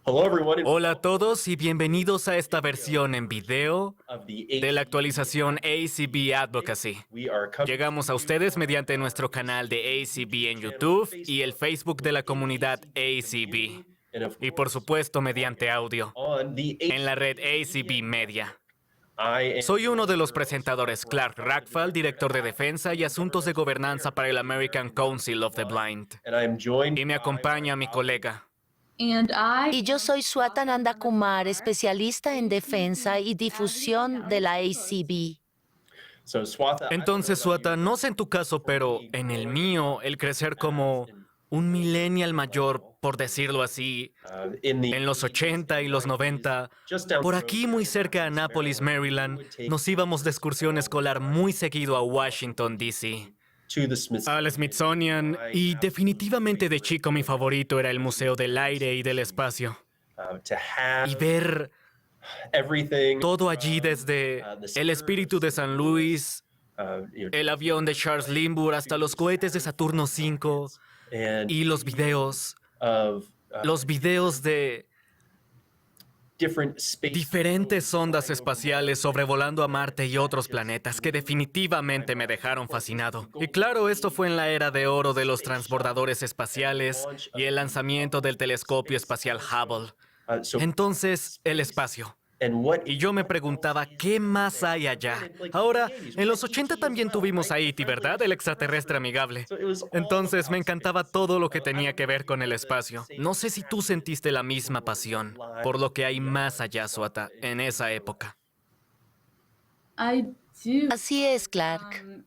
Hola a todos y bienvenidos a esta versión en video de la actualización ACB Advocacy. Llegamos a ustedes mediante nuestro canal de ACB en YouTube y el Facebook de la comunidad ACB. Y por supuesto mediante audio en la red ACB Media. Soy uno de los presentadores, Clark Rackfall, director de Defensa y Asuntos de Gobernanza para el American Council of the Blind. Y me acompaña mi colega. Y yo soy Swata Nanda Kumar, especialista en defensa y difusión de la ACB. Entonces, Swata, no sé en tu caso, pero en el mío, el crecer como un millennial mayor, por decirlo así, en los 80 y los 90, por aquí muy cerca de Annapolis, Maryland, nos íbamos de excursión escolar muy seguido a Washington, D.C., al Smithsonian, y definitivamente de chico mi favorito era el Museo del Aire y del Espacio. Y ver todo allí desde el espíritu de San Luis, el avión de Charles Lindbergh hasta los cohetes de Saturno V y los videos de diferentes ondas espaciales sobrevolando a Marte y otros planetas que definitivamente me dejaron fascinado. Y claro, esto fue en la era de oro de los transbordadores espaciales y el lanzamiento del telescopio espacial Hubble. Entonces, el espacio. Y yo me preguntaba, ¿qué más hay allá? Ahora, en los 80 también tuvimos a E.T., ¿verdad? El extraterrestre amigable. Entonces, me encantaba todo lo que tenía que ver con el espacio. No sé si tú sentiste la misma pasión por lo que hay más allá, Swata, en esa época. Así es, Clark.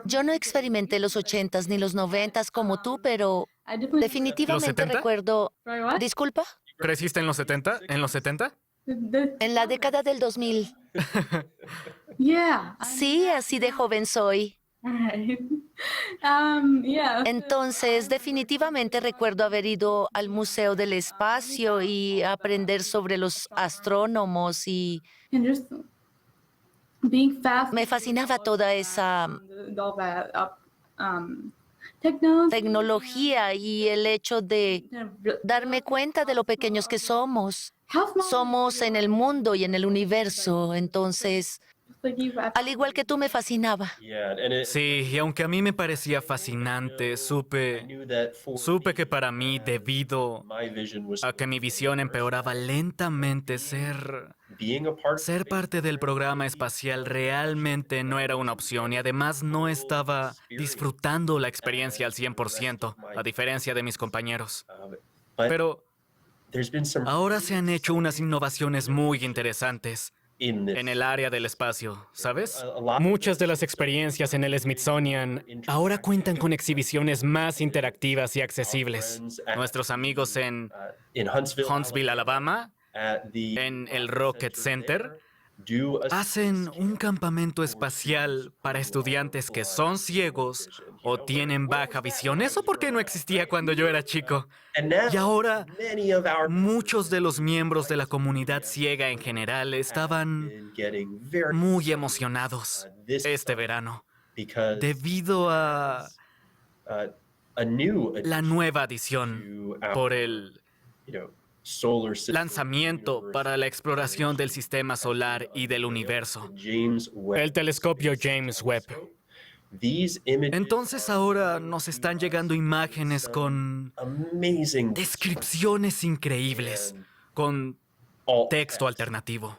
Yo no experimenté los 80s ni los 90s como tú, pero definitivamente ¿Los 70? recuerdo... ¿Disculpa? ¿Creciste en los 70? ¿En los 70? En la década del 2000. Sí, así de joven soy. Entonces, definitivamente recuerdo haber ido al Museo del Espacio y aprender sobre los astrónomos y me fascinaba toda esa tecnología y el hecho de darme cuenta de lo pequeños que somos. Somos en el mundo y en el universo, entonces, al igual que tú, me fascinaba. Sí, y aunque a mí me parecía fascinante, supe que para mí, debido a que mi visión empeoraba lentamente, ser parte del programa espacial realmente no era una opción y además no estaba disfrutando la experiencia al 100%, a diferencia de mis compañeros. Pero ahora se han hecho unas innovaciones muy interesantes en el área del espacio, ¿sabes? Muchas de las experiencias en el Smithsonian ahora cuentan con exhibiciones más interactivas y accesibles. Nuestros amigos en Huntsville, Alabama, en el Rocket Center, hacen un campamento espacial para estudiantes que son ciegos o tienen baja visión. ¿Eso por qué no existía cuando yo era chico? Y ahora, muchos de los miembros de la comunidad ciega en general estaban muy emocionados este verano debido a la nueva adición por el lanzamiento para la exploración del sistema solar y del universo, el telescopio James Webb. Entonces ahora nos están llegando imágenes con descripciones increíbles, con texto alternativo,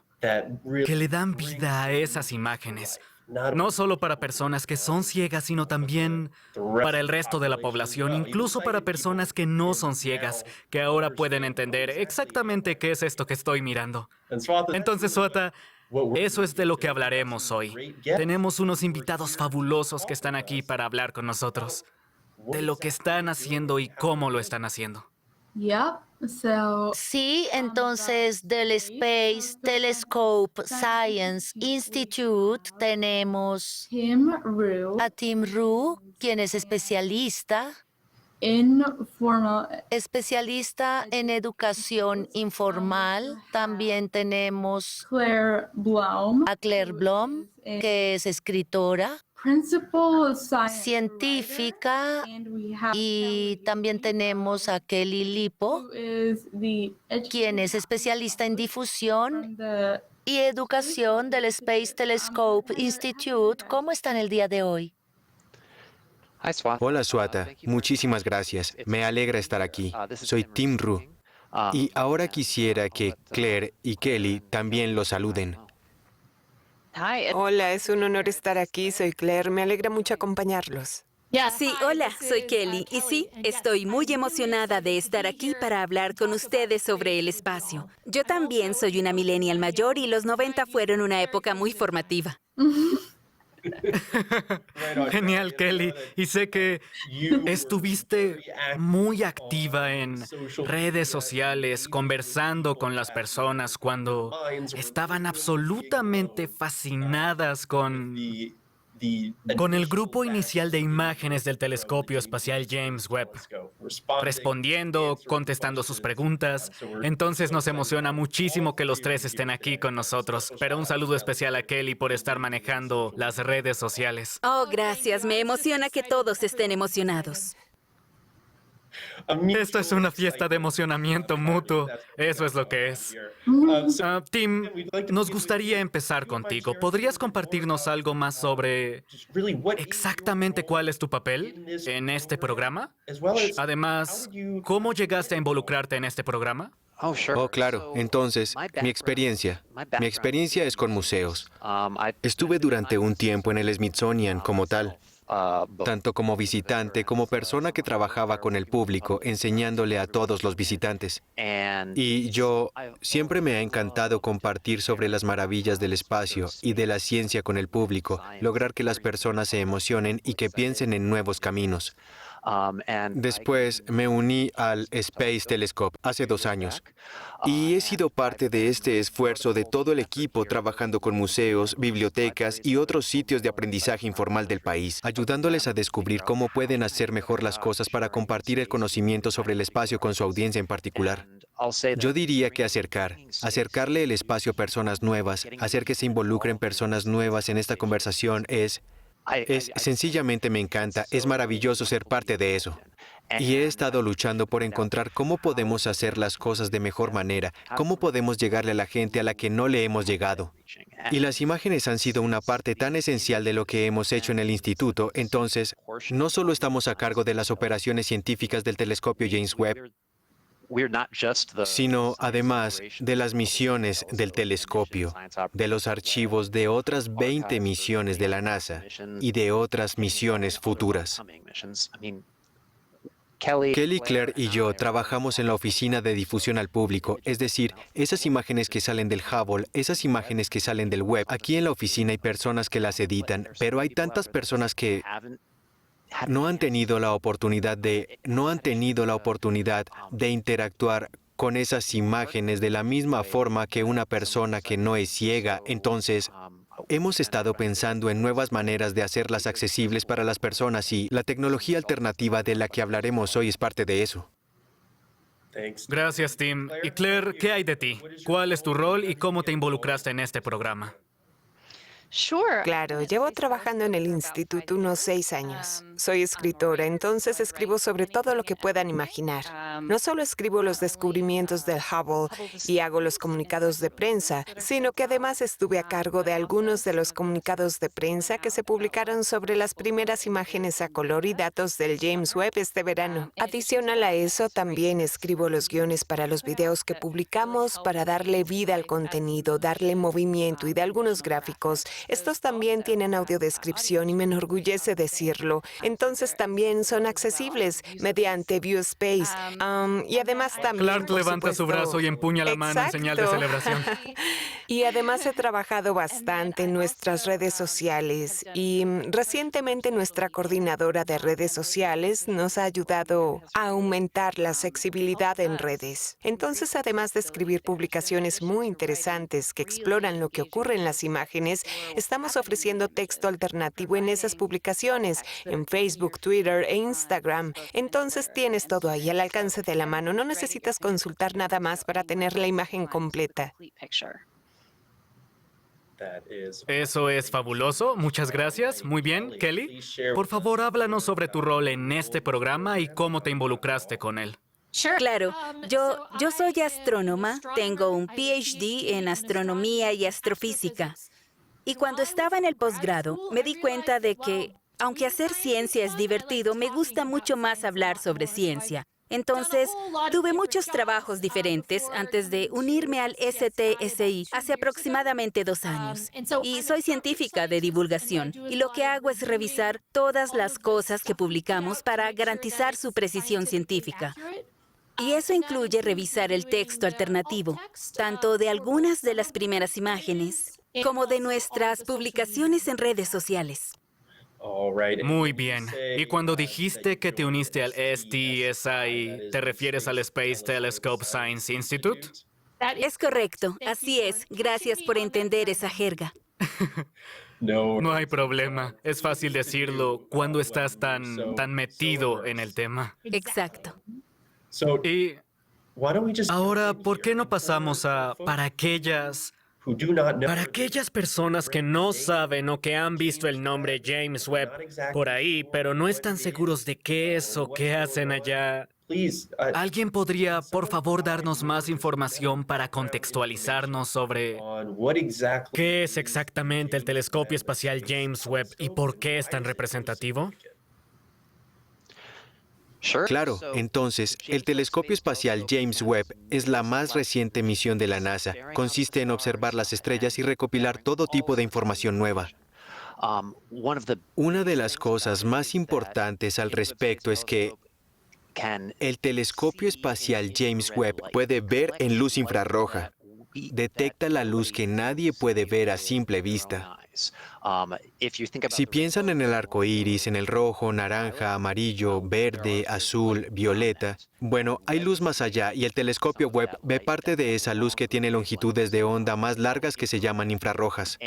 que le dan vida a esas imágenes. No solo para personas que son ciegas, sino también para el resto de la población, incluso para personas que no son ciegas, que ahora pueden entender exactamente qué es esto que estoy mirando. Entonces, Swata, eso es de lo que hablaremos hoy. Tenemos unos invitados fabulosos que están aquí para hablar con nosotros de lo que están haciendo y cómo lo están haciendo. Sí, entonces del Space Telescope Science Institute tenemos a Tim Rue, quien es especialista en educación informal. También tenemos a Claire Blum, que es escritora. científica, y también tenemos a Kelly Lipo, quien es especialista en difusión y educación del Space Telescope Institute. ¿Cómo están el día de hoy? Hola, Swata. Muchísimas gracias. Me alegra estar aquí. Soy Tim Ru. Y ahora quisiera que Claire y Kelly también lo saluden. Hola, es un honor estar aquí. Soy Claire. Me alegra mucho acompañarlos. Sí, hola, soy Kelly. Y sí, estoy muy emocionada de estar aquí para hablar con ustedes sobre el espacio. Yo también soy una millennial mayor y los 90 fueron una época muy formativa. Genial, Kelly. Y sé que estuviste muy activa en redes sociales, conversando con las personas cuando estaban absolutamente fascinadas con el grupo inicial de imágenes del telescopio espacial James Webb, respondiendo, contestando sus preguntas. Entonces nos emociona muchísimo que los tres estén aquí con nosotros. Pero un saludo especial a Kelly por estar manejando las redes sociales. Oh, gracias. Me emociona que todos estén emocionados. Esto es una fiesta de emocionamiento mutuo. Eso es lo que es. Tim, nos gustaría empezar contigo. ¿Podrías compartirnos algo más sobre exactamente cuál es tu papel en este programa? Además, ¿cómo llegaste a involucrarte en este programa? Oh, claro. Entonces, mi experiencia es con museos. Estuve durante un tiempo en el Smithsonian como tal, tanto como visitante como persona que trabajaba con el público, enseñándole a todos los visitantes. Y yo siempre me ha encantado compartir sobre las maravillas del espacio y de la ciencia con el público, lograr que las personas se emocionen y que piensen en nuevos caminos. Después me uní al Space Telescope hace 2 años y he sido parte de este esfuerzo de todo el equipo trabajando con museos, bibliotecas y otros sitios de aprendizaje informal del país, ayudándoles a descubrir cómo pueden hacer mejor las cosas para compartir el conocimiento sobre el espacio con su audiencia en particular. Yo diría que acercarle el espacio a personas nuevas, hacer que se involucren personas nuevas en esta conversación sencillamente me encanta, es maravilloso ser parte de eso. Y he estado luchando por encontrar cómo podemos hacer las cosas de mejor manera, cómo podemos llegarle a la gente a la que no le hemos llegado. Y las imágenes han sido una parte tan esencial de lo que hemos hecho en el instituto, entonces, no solo estamos a cargo de las operaciones científicas del telescopio James Webb, sino además de las misiones del telescopio, de los archivos de otras 20 misiones de la NASA y de otras misiones futuras. Kelly, Claire y yo trabajamos en la oficina de difusión al público, es decir, esas imágenes que salen del Hubble, esas imágenes que salen del web. Aquí en la oficina hay personas que las editan, pero hay tantas personas que no han tenido la oportunidad de interactuar con esas imágenes de la misma forma que una persona que no es ciega. Entonces, hemos estado pensando en nuevas maneras de hacerlas accesibles para las personas y la tecnología alternativa de la que hablaremos hoy es parte de eso. Gracias, Tim. Y Claire, ¿qué hay de ti? ¿Cuál es tu rol y cómo te involucraste en este programa? Claro, llevo trabajando en el instituto unos 6 años. Soy escritora, entonces escribo sobre todo lo que puedan imaginar. No solo escribo los descubrimientos del Hubble y hago los comunicados de prensa, sino que además estuve a cargo de algunos de los comunicados de prensa que se publicaron sobre las primeras imágenes a color y datos del James Webb este verano. Adicional a eso, también escribo los guiones para los videos que publicamos para darle vida al contenido, darle movimiento y de algunos gráficos. Estos también tienen audiodescripción y me enorgullece decirlo. Entonces también son accesibles mediante ViewSpace. Y además también, Clark levanta su brazo y empuña la mano en señal de celebración. Y además he trabajado bastante en nuestras redes sociales y recientemente nuestra coordinadora de redes sociales nos ha ayudado a aumentar la accesibilidad en redes. Entonces, además de escribir publicaciones muy interesantes que exploran lo que ocurre en las imágenes, estamos ofreciendo texto alternativo en esas publicaciones, en Facebook, Twitter e Instagram. Entonces tienes todo ahí al alcance de la mano. No necesitas consultar nada más para tener la imagen completa. Eso es fabuloso. Muchas gracias. Muy bien, Kelly. Por favor, háblanos sobre tu rol en este programa y cómo te involucraste con él. Claro, yo soy astrónoma, tengo un PhD en astronomía y astrofísica. Y cuando estaba en el posgrado, me di cuenta de que, aunque hacer ciencia es divertido, me gusta mucho más hablar sobre ciencia. Entonces, tuve muchos trabajos diferentes antes de unirme al STSI hace aproximadamente 2 años. Y soy científica de divulgación. Y lo que hago es revisar todas las cosas que publicamos para garantizar su precisión científica. Y eso incluye revisar el texto alternativo, tanto de algunas de las primeras imágenes como de nuestras publicaciones en redes sociales. Muy bien. Y cuando dijiste que te uniste al STSI, ¿te refieres al Space Telescope Science Institute? Es correcto, así es. Gracias por entender esa jerga. No hay problema. Es fácil decirlo cuando estás tan metido en el tema. Exacto. Y ahora, ¿por qué no pasamos a para aquellas personas que no saben o que han visto el nombre James Webb por ahí, pero no están seguros de qué es o qué hacen allá? ¿Alguien podría, por favor, darnos más información para contextualizarnos sobre qué es exactamente el telescopio espacial James Webb y por qué es tan representativo? Claro, entonces, el telescopio espacial James Webb es la más reciente misión de la NASA. Consiste en observar las estrellas y recopilar todo tipo de información nueva. Una de las cosas más importantes al respecto es que el telescopio espacial James Webb puede ver en luz infrarroja. Detecta la luz que nadie puede ver a simple vista. Si piensan en el arco iris, en el rojo, naranja, amarillo, verde, azul, violeta, bueno, hay luz más allá y el telescopio Webb ve parte de esa luz que tiene longitudes de onda más largas que se llaman infrarrojas.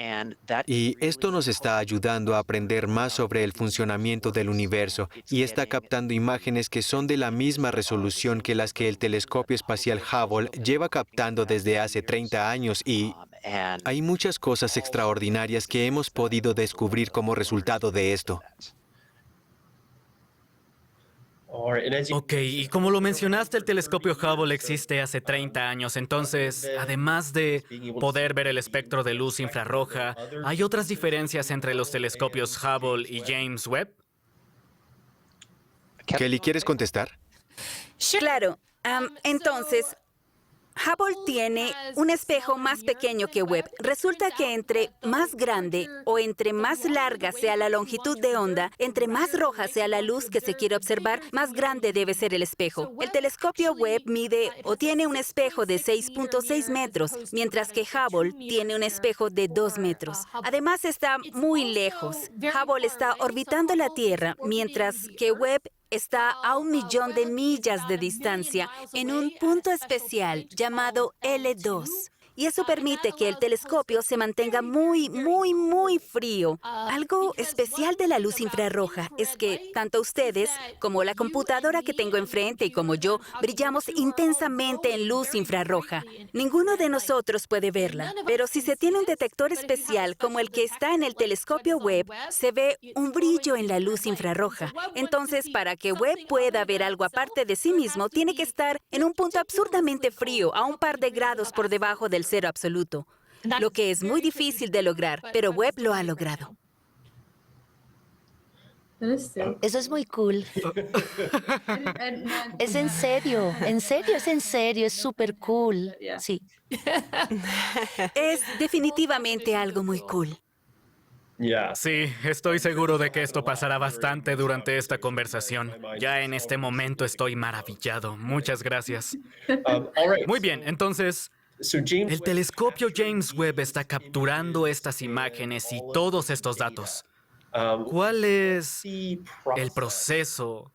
Y esto nos está ayudando a aprender más sobre el funcionamiento del universo y está captando imágenes que son de la misma resolución que las que el telescopio espacial Hubble lleva captando desde hace 30 años y hay muchas cosas extraordinarias que hemos podido descubrir como resultado de esto. Ok, y como lo mencionaste, el telescopio Hubble existe hace 30 años, entonces, además de poder ver el espectro de luz infrarroja, ¿hay otras diferencias entre los telescopios Hubble y James Webb? Kelly, ¿quieres contestar? Claro. Entonces, Hubble tiene un espejo más pequeño que Webb. Resulta que entre más grande o entre más larga sea la longitud de onda, entre más roja sea la luz que se quiere observar, más grande debe ser el espejo. El telescopio Webb mide o tiene un espejo de 6.6 metros, mientras que Hubble tiene un espejo de 2 metros. Además, está muy lejos. Hubble está orbitando la Tierra, mientras que Webb está a 1.000.000 de millas de distancia en un punto especial llamado L2. Y eso permite que el telescopio se mantenga muy, muy, muy frío. Algo especial de la luz infrarroja es que tanto ustedes como la computadora que tengo enfrente y como yo brillamos intensamente en luz infrarroja. Ninguno de nosotros puede verla, pero si se tiene un detector especial como el que está en el telescopio Webb, se ve un brillo en la luz infrarroja. Entonces, para que Webb pueda ver algo aparte de sí mismo, tiene que estar en un punto absurdamente frío, a un par de grados por debajo del cero absoluto, lo que es muy difícil de lograr, pero Webb lo ha logrado. Eso es muy cool. Es en serio, es súper cool. Sí. Es definitivamente algo muy cool. Sí, estoy seguro de que esto pasará bastante durante esta conversación. Ya en este momento estoy maravillado. Muchas gracias. Muy bien, entonces, el telescopio James Webb está capturando estas imágenes y todos estos datos. ¿Cuál es el proceso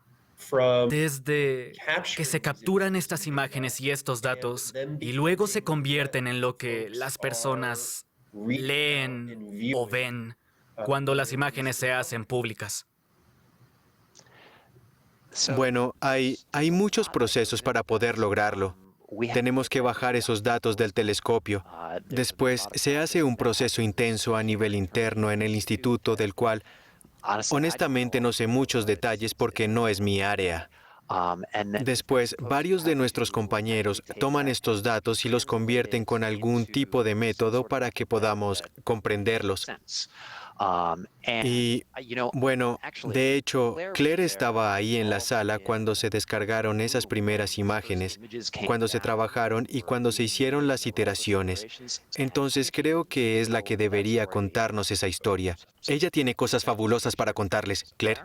desde que se capturan estas imágenes y estos datos y luego se convierten en lo que las personas leen o ven cuando las imágenes se hacen públicas? Bueno, hay muchos procesos para poder lograrlo. Tenemos que bajar esos datos del telescopio. Después se hace un proceso intenso a nivel interno en el instituto del cual, honestamente, no sé muchos detalles porque no es mi área. Después, varios de nuestros compañeros toman estos datos y los convierten con algún tipo de método para que podamos comprenderlos. Y, bueno, de hecho, Claire estaba ahí en la sala cuando se descargaron esas primeras imágenes, cuando se trabajaron y cuando se hicieron las iteraciones. Entonces creo que es la que debería contarnos esa historia. Ella tiene cosas fabulosas para contarles. Claire.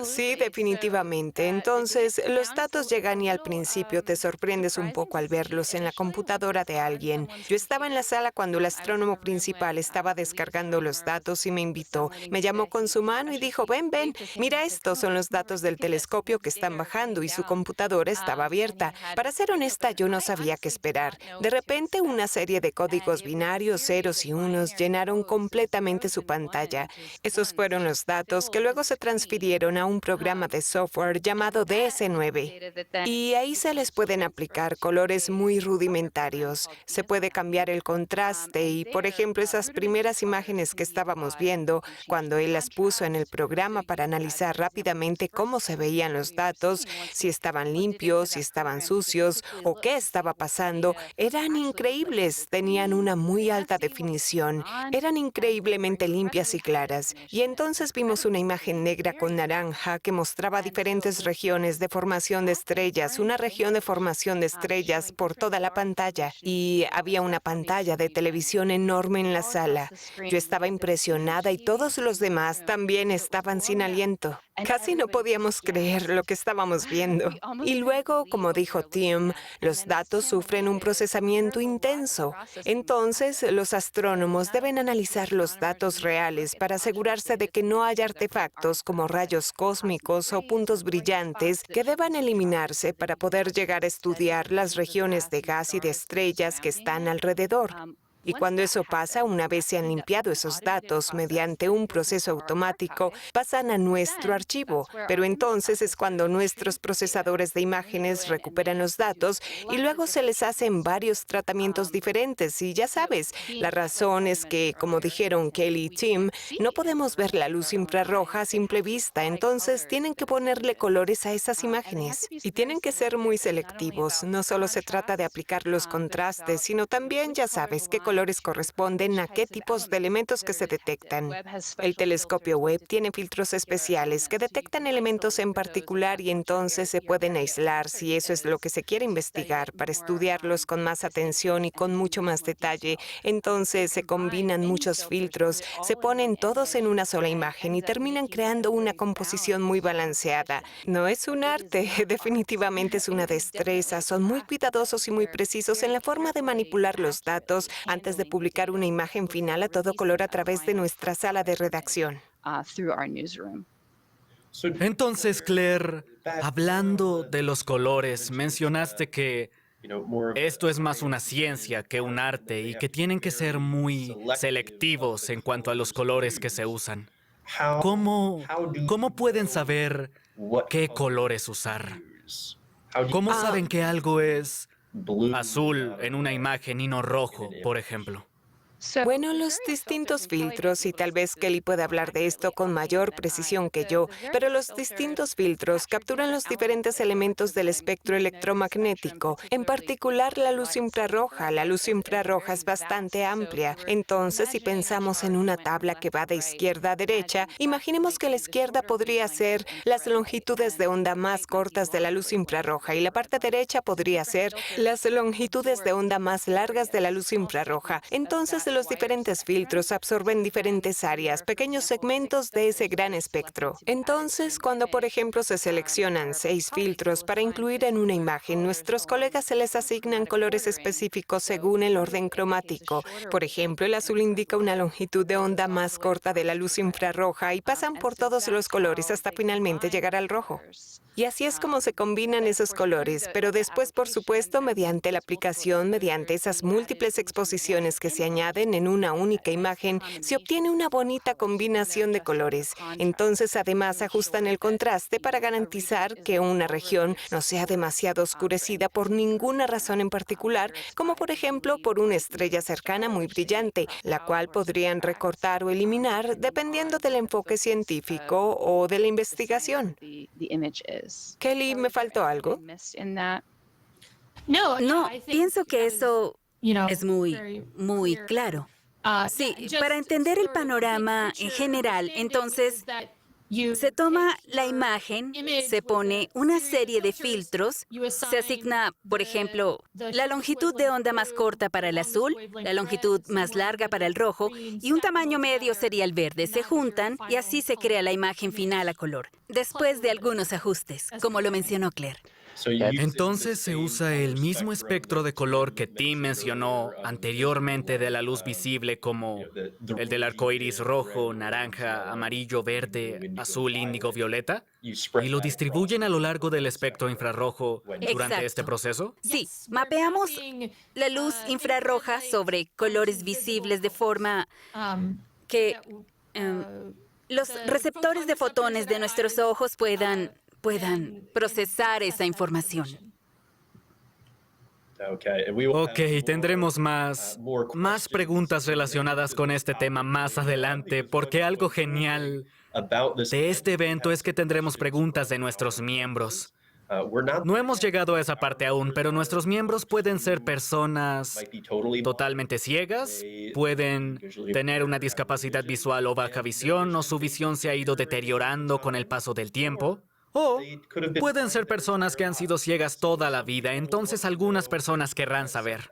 Sí, definitivamente. Entonces, los datos llegan y al principio te sorprendes un poco al verlos en la computadora de alguien. Yo estaba en la sala cuando el astrónomo principal estaba descargando los datos y me invitó. Me llamó con su mano y dijo, ven, mira, estos son los datos del telescopio que están bajando, y su computadora estaba abierta. Para ser honesta, yo no sabía qué esperar. De repente, una serie de códigos binarios, ceros y unos, llenaron completamente su pantalla. Esos fueron los datos que luego se transfirieron a un programa de software llamado DS9. Y ahí se les pueden aplicar colores muy rudimentarios. Se puede cambiar el contraste y, por ejemplo, esas primeras imágenes que estábamos viendo, cuando él las puso en el programa para analizar rápidamente cómo se veían los datos, si estaban limpios, si estaban sucios o qué estaba pasando, eran increíbles. Tenían una muy alta definición. Eran increíblemente limpias y claras. Y entonces vimos una imagen negra con naranja que mostraba diferentes regiones de formación de estrellas, una región de formación de estrellas por toda la pantalla, y había una pantalla de televisión enorme en la sala. Yo estaba impresionada y todos los demás también estaban sin aliento. Casi no podíamos creer lo que estábamos viendo. Y luego, como dijo Tim, los datos sufren un procesamiento intenso. Entonces, los astrónomos deben analizar los datos reales para asegurarse de que no haya artefactos como rayos cósmicos o puntos brillantes que deban eliminarse para poder llegar a estudiar las regiones de gas y de estrellas que están alrededor. Y cuando eso pasa, una vez se han limpiado esos datos mediante un proceso automático, pasan a nuestro archivo. Pero entonces es cuando nuestros procesadores de imágenes recuperan los datos y luego se les hacen varios tratamientos diferentes. Y ya sabes, la razón es que, como dijeron Kelly y Tim, no podemos ver la luz infrarroja a simple vista. Entonces tienen que ponerle colores a esas imágenes. Y tienen que ser muy selectivos. No solo se trata de aplicar los contrastes, sino también, ya sabes, qué colores corresponden a qué tipos de elementos que se detectan. El telescopio Webb tiene filtros especiales que detectan elementos en particular y entonces se pueden aislar si eso es lo que se quiere investigar, para estudiarlos con más atención y con mucho más detalle. Entonces se combinan muchos filtros, se ponen todos en una sola imagen y terminan creando una composición muy balanceada. No es un arte, definitivamente es una destreza. Son muy cuidadosos y muy precisos en la forma de manipular los datos antes de publicar una imagen final a todo color a través de nuestra sala de redacción. Entonces, Claire, hablando de los colores, mencionaste que esto es más una ciencia que un arte y que tienen que ser muy selectivos en cuanto a los colores que se usan. ¿Cómo pueden saber qué colores usar? ¿Cómo saben que algo es azul en una imagen y no rojo, por ejemplo? Bueno, los distintos filtros, y tal vez Kelly pueda hablar de esto con mayor precisión que yo, pero los distintos filtros capturan los diferentes elementos del espectro electromagnético, en particular la luz infrarroja. La luz infrarroja es bastante amplia. Entonces, si pensamos en una tabla que va de izquierda a derecha, imaginemos que la izquierda podría ser las longitudes de onda más cortas de la luz infrarroja y la parte derecha podría ser las longitudes de onda más largas de la luz infrarroja. Entonces, los diferentes filtros absorben diferentes áreas, pequeños segmentos de ese gran espectro. Entonces, cuando por ejemplo se seleccionan 6 filtros para incluir en una imagen, nuestros colegas se les asignan colores específicos según el orden cromático. Por ejemplo, el azul indica una longitud de onda más corta de la luz infrarroja y pasan por todos los colores hasta finalmente llegar al rojo. Y así es como se combinan esos colores, pero después, por supuesto, mediante la aplicación, mediante esas múltiples exposiciones que se añaden en una única imagen, se obtiene una bonita combinación de colores. Entonces, además, ajustan el contraste para garantizar que una región no sea demasiado oscurecida por ninguna razón en particular, como por ejemplo por una estrella cercana muy brillante, la cual podrían recortar o eliminar dependiendo del enfoque científico o de la investigación. Kelly, ¿me faltó algo? No, pienso que eso es muy claro. Sí, para entender el panorama en general, entonces se toma la imagen, se pone una serie de filtros, se asigna, por ejemplo, la longitud de onda más corta para el azul, la longitud más larga para el rojo y un tamaño medio sería el verde. Se juntan y así se crea la imagen final a color, después de algunos ajustes, como lo mencionó Claire. Entonces se usa el mismo espectro de color que Tim mencionó anteriormente de la luz visible, como el del arco iris rojo, naranja, amarillo, verde, azul, índigo, violeta, y lo distribuyen a lo largo del espectro infrarrojo durante Exacto. este proceso. Sí, mapeamos la luz infrarroja sobre colores visibles de forma que los receptores de fotones de nuestros ojos puedan procesar esa información. Ok, tendremos más preguntas relacionadas con este tema más adelante, porque algo genial de este evento es que tendremos preguntas de nuestros miembros. No hemos llegado a esa parte aún, pero nuestros miembros pueden ser personas totalmente ciegas, pueden tener una discapacidad visual o baja visión, o su visión se ha ido deteriorando con el paso del tiempo. O pueden ser personas que han sido ciegas toda la vida, entonces algunas personas querrán saber.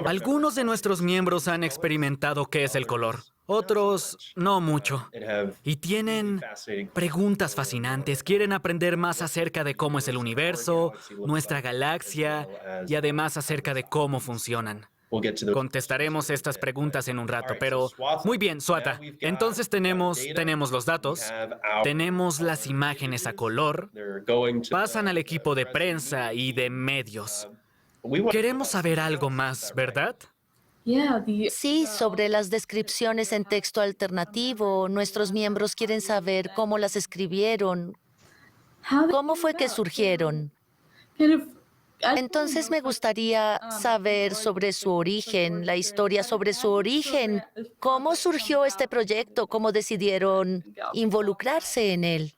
Algunos de nuestros miembros han experimentado qué es el color, otros no mucho. Y tienen preguntas fascinantes, quieren aprender más acerca de cómo es el universo, nuestra galaxia y además acerca de cómo funcionan. Contestaremos estas preguntas en un rato, pero muy bien, Swatha. Entonces tenemos los datos, tenemos las imágenes a color, pasan al equipo de prensa y de medios. Queremos saber algo más, ¿verdad? Sí, sobre las descripciones en texto alternativo, nuestros miembros quieren saber cómo las escribieron, cómo fue que surgieron. Entonces me gustaría saber sobre su origen, la historia sobre su origen. ¿Cómo surgió este proyecto? ¿Cómo decidieron involucrarse en él?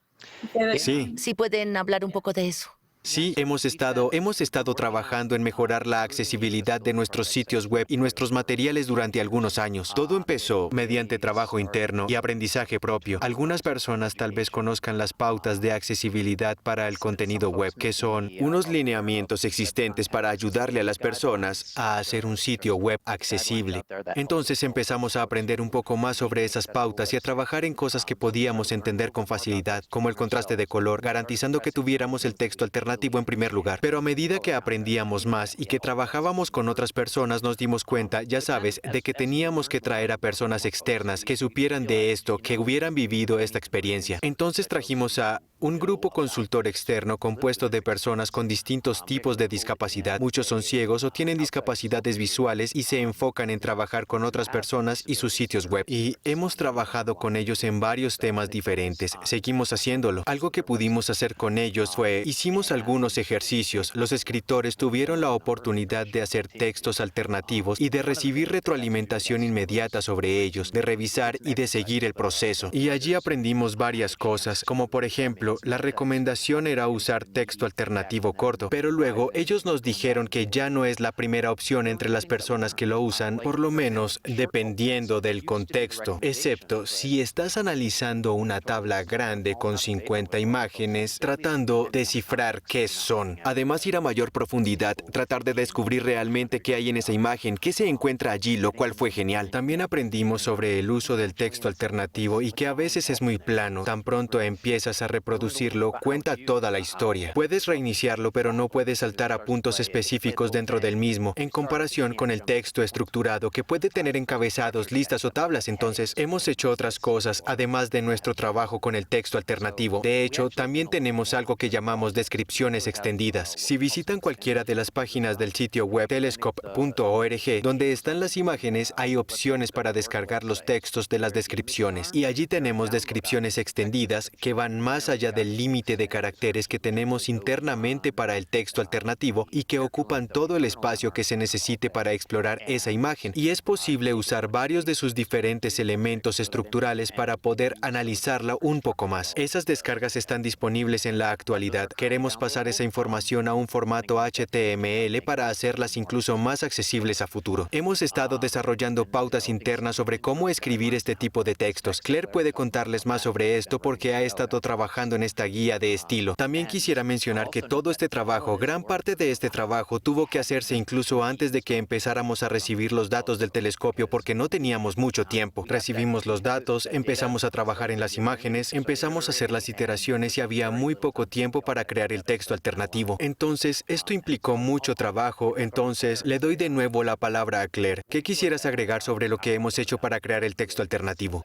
Sí. Si pueden hablar un poco de eso. Sí, hemos estado trabajando en mejorar la accesibilidad de nuestros sitios web y nuestros materiales durante algunos años. Todo empezó mediante trabajo interno y aprendizaje propio. Algunas personas tal vez conozcan las pautas de accesibilidad para el contenido web, que son unos lineamientos existentes para ayudarle a las personas a hacer un sitio web accesible. Entonces empezamos a aprender un poco más sobre esas pautas y a trabajar en cosas que podíamos entender con facilidad, como el contraste de color, garantizando que tuviéramos el texto alternativo en primer lugar. Pero a medida que aprendíamos más y que trabajábamos con otras personas, nos dimos cuenta, ya sabes, de que teníamos que traer a personas externas que supieran de esto, que hubieran vivido esta experiencia. Entonces trajimos a un grupo consultor externo compuesto de personas con distintos tipos de discapacidad. Muchos son ciegos o tienen discapacidades visuales y se enfocan en trabajar con otras personas y sus sitios web. Y hemos trabajado con ellos en varios temas diferentes. Seguimos haciéndolo. Algo que pudimos hacer con ellos fue, hicimos algunos ejercicios. Los escritores tuvieron la oportunidad de hacer textos alternativos y de recibir retroalimentación inmediata sobre ellos, de revisar y de seguir el proceso. Y allí aprendimos varias cosas, como por ejemplo, la recomendación era usar texto alternativo corto, pero luego ellos nos dijeron que ya no es la primera opción entre las personas que lo usan, por lo menos dependiendo del contexto, excepto si estás analizando una tabla grande con 50 imágenes, tratando de descifrar qué son. Además, ir a mayor profundidad, tratar de descubrir realmente qué hay en esa imagen, qué se encuentra allí, lo cual fue genial. También aprendimos sobre el uso del texto alternativo y que a veces es muy plano. Tan pronto empiezas a reproducir reproducirlo cuenta toda la historia. Puedes reiniciarlo, pero no puedes saltar a puntos específicos dentro del mismo, en comparación con el texto estructurado que puede tener encabezados, listas o tablas. Entonces, hemos hecho otras cosas, además de nuestro trabajo con el texto alternativo. De hecho, también tenemos algo que llamamos descripciones extendidas. Si visitan cualquiera de las páginas del sitio web telescope.org, donde están las imágenes, hay opciones para descargar los textos de las descripciones. Y allí tenemos descripciones extendidas que van más allá del límite de caracteres que tenemos internamente para el texto alternativo y que ocupan todo el espacio que se necesite para explorar esa imagen. Y es posible usar varios de sus diferentes elementos estructurales para poder analizarla un poco más. Esas descargas están disponibles en la actualidad. Queremos pasar esa información a un formato HTML para hacerlas incluso más accesibles a futuro. Hemos estado desarrollando pautas internas sobre cómo escribir este tipo de textos. Claire puede contarles más sobre esto porque ha estado trabajando en esta guía de estilo. También quisiera mencionar que todo este trabajo, gran parte de este trabajo, tuvo que hacerse incluso antes de que empezáramos a recibir los datos del telescopio porque no teníamos mucho tiempo. Recibimos los datos, empezamos a trabajar en las imágenes, empezamos a hacer las iteraciones y había muy poco tiempo para crear el texto alternativo. Entonces, esto implicó mucho trabajo. Entonces, le doy de nuevo la palabra a Claire. ¿Qué quisieras agregar sobre lo que hemos hecho para crear el texto alternativo?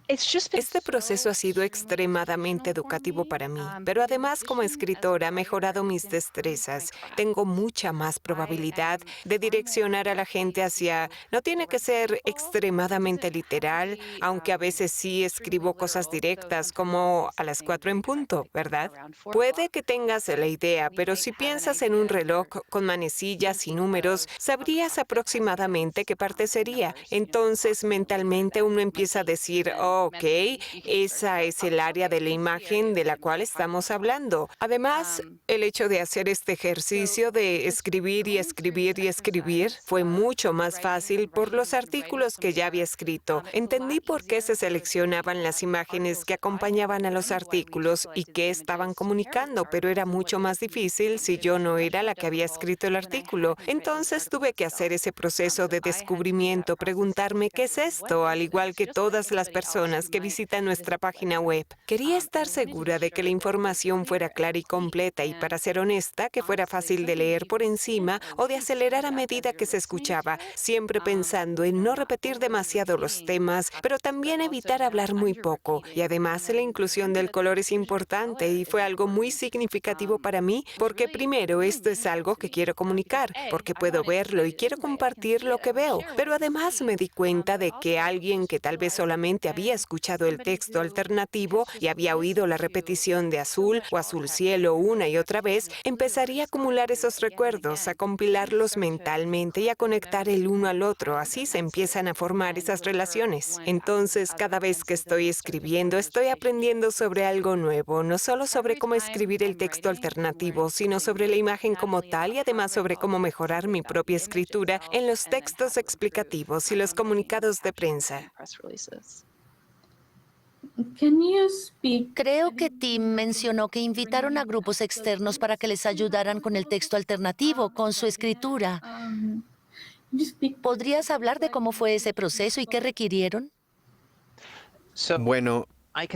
Este proceso ha sido extremadamente educativo para mí, pero además como escritora ha mejorado mis destrezas. Tengo mucha más probabilidad de direccionar a la gente hacia... No tiene que ser extremadamente literal, aunque a veces sí escribo cosas directas, como a las 4 en punto, ¿verdad? Puede que tengas la idea, pero si piensas en un reloj con manecillas y números, sabrías aproximadamente qué parte sería. Entonces, mentalmente uno empieza a decir, ok, esa es el área de la imagen de la cual estamos hablando. Además, el hecho de hacer este ejercicio de escribir y escribir y escribir fue mucho más fácil por los artículos que ya había escrito. Entendí por qué se seleccionaban las imágenes que acompañaban a los artículos y qué estaban comunicando, pero era mucho más difícil si yo no era la que había escrito el artículo. Entonces tuve que hacer ese proceso de descubrimiento, preguntarme qué es esto, al igual que todas las personas que visitan nuestra página web. Quería estar segura de que la información fuera clara y completa y, para ser honesta, que fuera fácil de leer por encima o de acelerar a medida que se escuchaba, siempre pensando en no repetir demasiado los temas, pero también evitar hablar muy poco. Y además la inclusión del color es importante y fue algo muy significativo para mí porque primero esto es algo que quiero comunicar, porque puedo verlo y quiero compartir lo que veo, pero además me di cuenta de que alguien que tal vez solamente había escuchado el texto alternativo y había oído la repetición de azul o azul cielo una y otra vez, empezaría a acumular esos recuerdos, a compilarlos mentalmente y a conectar el uno al otro. Así se empiezan a formar esas relaciones. Entonces, cada vez que estoy escribiendo, estoy aprendiendo sobre algo nuevo, no solo sobre cómo escribir el texto alternativo, sino sobre la imagen como tal y además sobre cómo mejorar mi propia escritura en los textos explicativos y los comunicados de prensa. Creo que Tim mencionó que invitaron a grupos externos para que les ayudaran con el texto alternativo, con su escritura. ¿Podrías hablar de cómo fue ese proceso y qué requirieron? Bueno,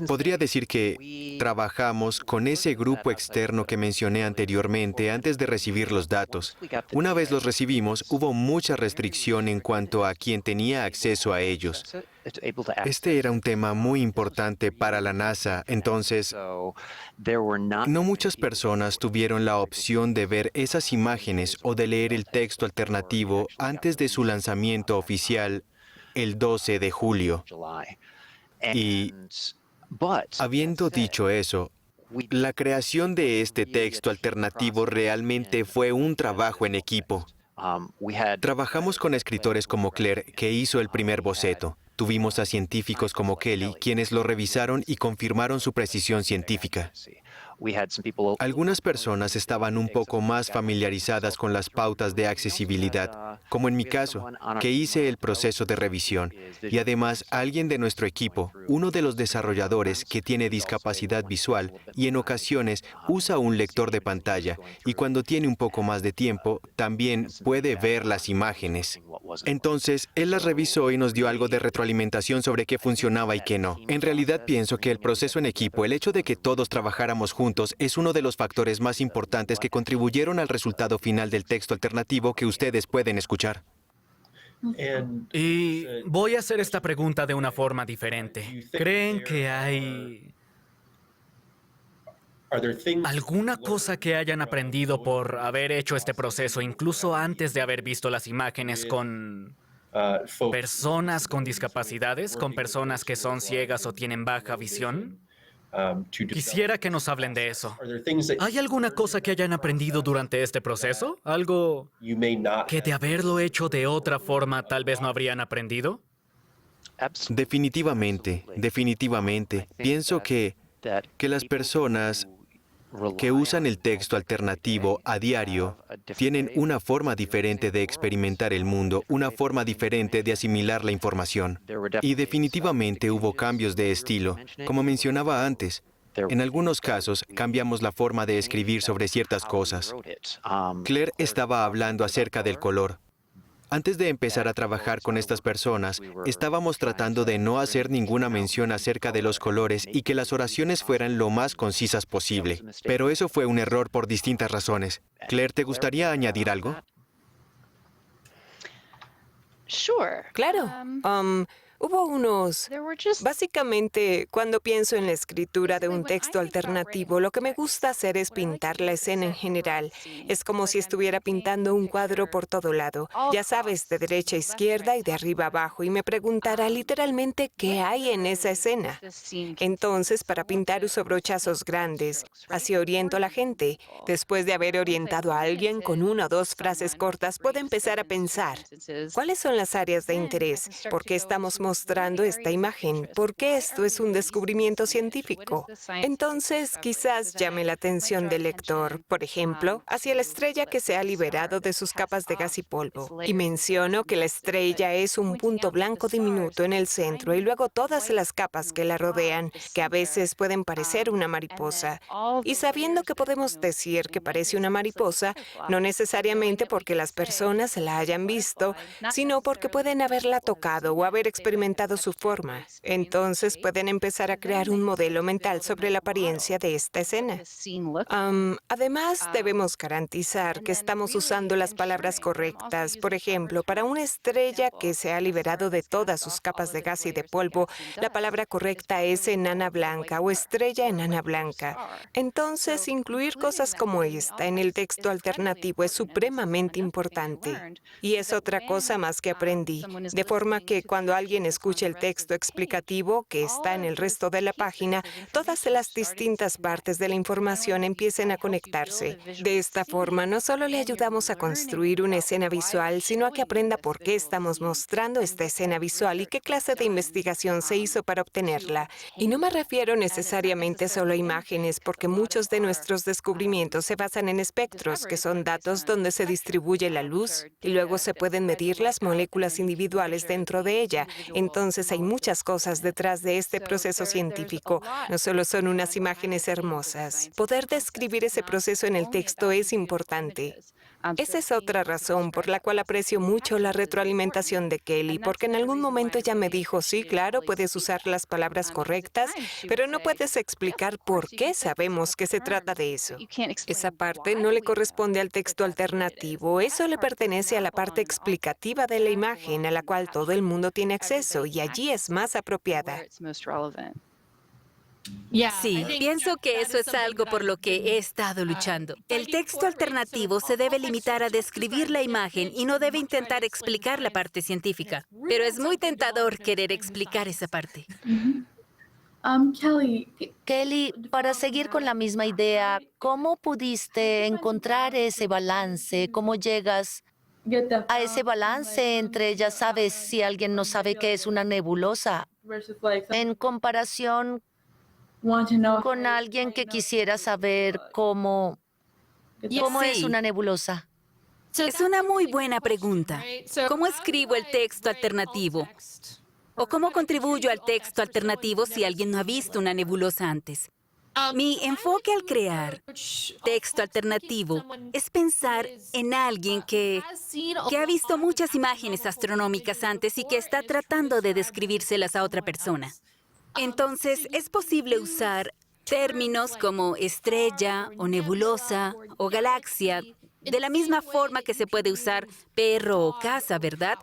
podría decir que trabajamos con ese grupo externo que mencioné anteriormente antes de recibir los datos. Una vez los recibimos, hubo mucha restricción en cuanto a quién tenía acceso a ellos. Este era un tema muy importante para la NASA, entonces no muchas personas tuvieron la opción de ver esas imágenes o de leer el texto alternativo antes de su lanzamiento oficial el 12 de julio. Y habiendo dicho eso, la creación de este texto alternativo realmente fue un trabajo en equipo. Trabajamos con escritores como Claire, que hizo el primer boceto. Tuvimos a científicos como Kelly, quienes lo revisaron y confirmaron su precisión científica. Algunas personas estaban un poco más familiarizadas con las pautas de accesibilidad. como en mi caso, que hice el proceso de revisión, y además alguien de nuestro equipo, uno de los desarrolladores que tiene discapacidad visual y en ocasiones usa un lector de pantalla, y cuando tiene un poco más de tiempo, también puede ver las imágenes. Entonces, él las revisó y nos dio algo de retroalimentación sobre qué funcionaba y qué no. En realidad pienso que el proceso en equipo, el hecho de que todos trabajáramos juntos, es uno de los factores más importantes que contribuyeron al resultado final del texto alternativo que ustedes pueden escuchar. Y voy a hacer esta pregunta de una forma diferente. ¿Creen que hay alguna cosa que hayan aprendido por haber hecho este proceso, incluso antes de haber visto las imágenes, con personas con discapacidades, con personas que son ciegas o tienen baja visión? Quisiera que nos hablen de eso. ¿Hay alguna cosa que hayan aprendido durante este proceso? ¿Algo que de haberlo hecho de otra forma tal vez no habrían aprendido? Definitivamente, definitivamente. Pienso que las personas que usan el texto alternativo a diario tienen una forma diferente de experimentar el mundo, una forma diferente de asimilar la información. Y definitivamente hubo cambios de estilo. Como mencionaba antes, en algunos casos cambiamos la forma de escribir sobre ciertas cosas. Claire estaba hablando acerca del color. Antes de empezar a trabajar con estas personas, estábamos tratando de no hacer ninguna mención acerca de los colores y que las oraciones fueran lo más concisas posible. Pero eso fue un error por distintas razones. Claire, ¿te gustaría añadir algo? Claro. Hubo unos... Básicamente, cuando pienso en la escritura de un texto alternativo, lo que me gusta hacer es pintar la escena en general. Es como si estuviera pintando un cuadro por todo lado. Ya sabes, de derecha a izquierda y de arriba a abajo. Y me preguntara literalmente qué hay en esa escena. Entonces, para pintar uso brochazos grandes. Así oriento a la gente. Después de haber orientado a alguien con una o dos frases cortas, puedo empezar a pensar. ¿Cuáles son las áreas de interés? ¿Por qué estamos mostrando esta imagen? ¿Por qué esto es un descubrimiento científico? Entonces, quizás llame la atención del lector, por ejemplo, hacia la estrella que se ha liberado de sus capas de gas y polvo. Y menciono que la estrella es un punto blanco diminuto en el centro y luego todas las capas que la rodean, que a veces pueden parecer una mariposa. Y sabiendo que podemos decir que parece una mariposa, no necesariamente porque las personas la hayan visto, sino porque pueden haberla tocado o haber experimentado su forma. Entonces pueden empezar a crear un modelo mental sobre la apariencia de esta escena. Además, debemos garantizar que estamos usando las palabras correctas. Por ejemplo, para una estrella que se ha liberado de todas sus capas de gas y de polvo, la palabra correcta es enana blanca o estrella enana blanca. Entonces, incluir cosas como esta en el texto alternativo es supremamente importante. Y es otra cosa más que aprendí. De forma que cuando alguien escuche el texto explicativo que está en el resto de la página, todas las distintas partes de la información empiecen a conectarse. De esta forma, no solo le ayudamos a construir una escena visual, sino a que aprenda por qué estamos mostrando esta escena visual y qué clase de investigación se hizo para obtenerla. Y no me refiero necesariamente solo a imágenes, porque muchos de nuestros descubrimientos se basan en espectros, que son datos donde se distribuye la luz, y luego se pueden medir las moléculas individuales dentro de ella. Entonces hay muchas cosas detrás de este proceso científico. No solo son unas imágenes hermosas. Poder describir ese proceso en el texto es importante. Esa es otra razón por la cual aprecio mucho la retroalimentación de Kelly, porque en algún momento ella me dijo, sí, claro, puedes usar las palabras correctas, pero no puedes explicar por qué sabemos que se trata de eso. Esa parte no le corresponde al texto alternativo, eso le pertenece a la parte explicativa de la imagen, a la cual todo el mundo tiene acceso, y allí es más apropiada. Sí, pienso que eso es algo por lo que he estado luchando. El texto alternativo se debe limitar a describir la imagen y no debe intentar explicar la parte científica. Pero es muy tentador querer explicar esa parte. Kelly, para seguir con la misma idea, ¿cómo pudiste encontrar ese balance? ¿Cómo llegas a ese balance entre, ya sabes, si alguien no sabe qué es una nebulosa, en comparación con alguien que quisiera saber cómo es una nebulosa? Es una muy buena pregunta. ¿Cómo escribo el texto alternativo? ¿O cómo contribuyo al texto alternativo si alguien no ha visto una nebulosa antes? Mi enfoque al crear texto alternativo es pensar en alguien que ha visto muchas imágenes astronómicas antes y que está tratando de describírselas a otra persona. Entonces, es posible usar términos como estrella o nebulosa o galaxia de la misma forma que se puede usar perro o casa, ¿verdad?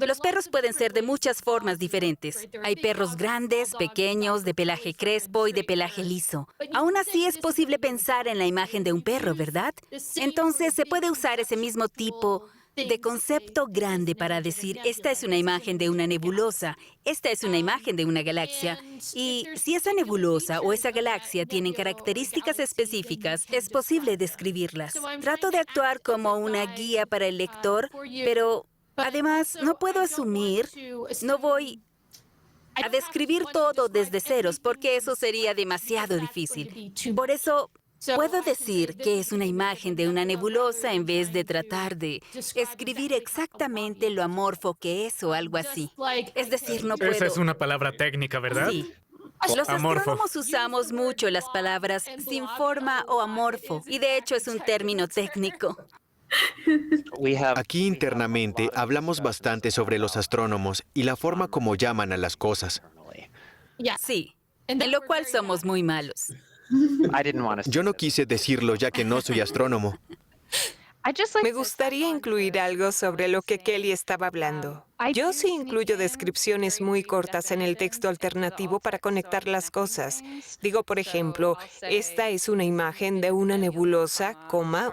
Los perros pueden ser de muchas formas diferentes. Hay perros grandes, pequeños, de pelaje crespo y de pelaje liso. Aún así es posible pensar en la imagen de un perro, ¿verdad? Entonces se puede usar ese mismo tipo de concepto grande para decir, esta es una imagen de una nebulosa, esta es una imagen de una galaxia. Y si esa nebulosa o esa galaxia tienen características específicas, es posible describirlas. Trato de actuar como una guía para el lector, pero además no puedo asumir, no voy a describir todo desde ceros, porque eso sería demasiado difícil. Por eso, puedo decir que es una imagen de una nebulosa en vez de tratar de escribir exactamente lo amorfo que es o algo así. Es decir, no puedo... Esa es una palabra técnica, ¿verdad? Sí. Los Amorfo. astrónomos usamos mucho las palabras sin forma o amorfo, y de hecho es un término técnico. Aquí internamente hablamos bastante sobre los astrónomos y la forma como llaman a las cosas. Sí, en lo cual somos muy malos. Yo no quise decirlo ya que no soy astrónomo. Me gustaría incluir algo sobre lo que Kelly estaba hablando. Yo sí incluyo descripciones muy cortas en el texto alternativo para conectar las cosas. Digo, por ejemplo, esta es una imagen de una nebulosa,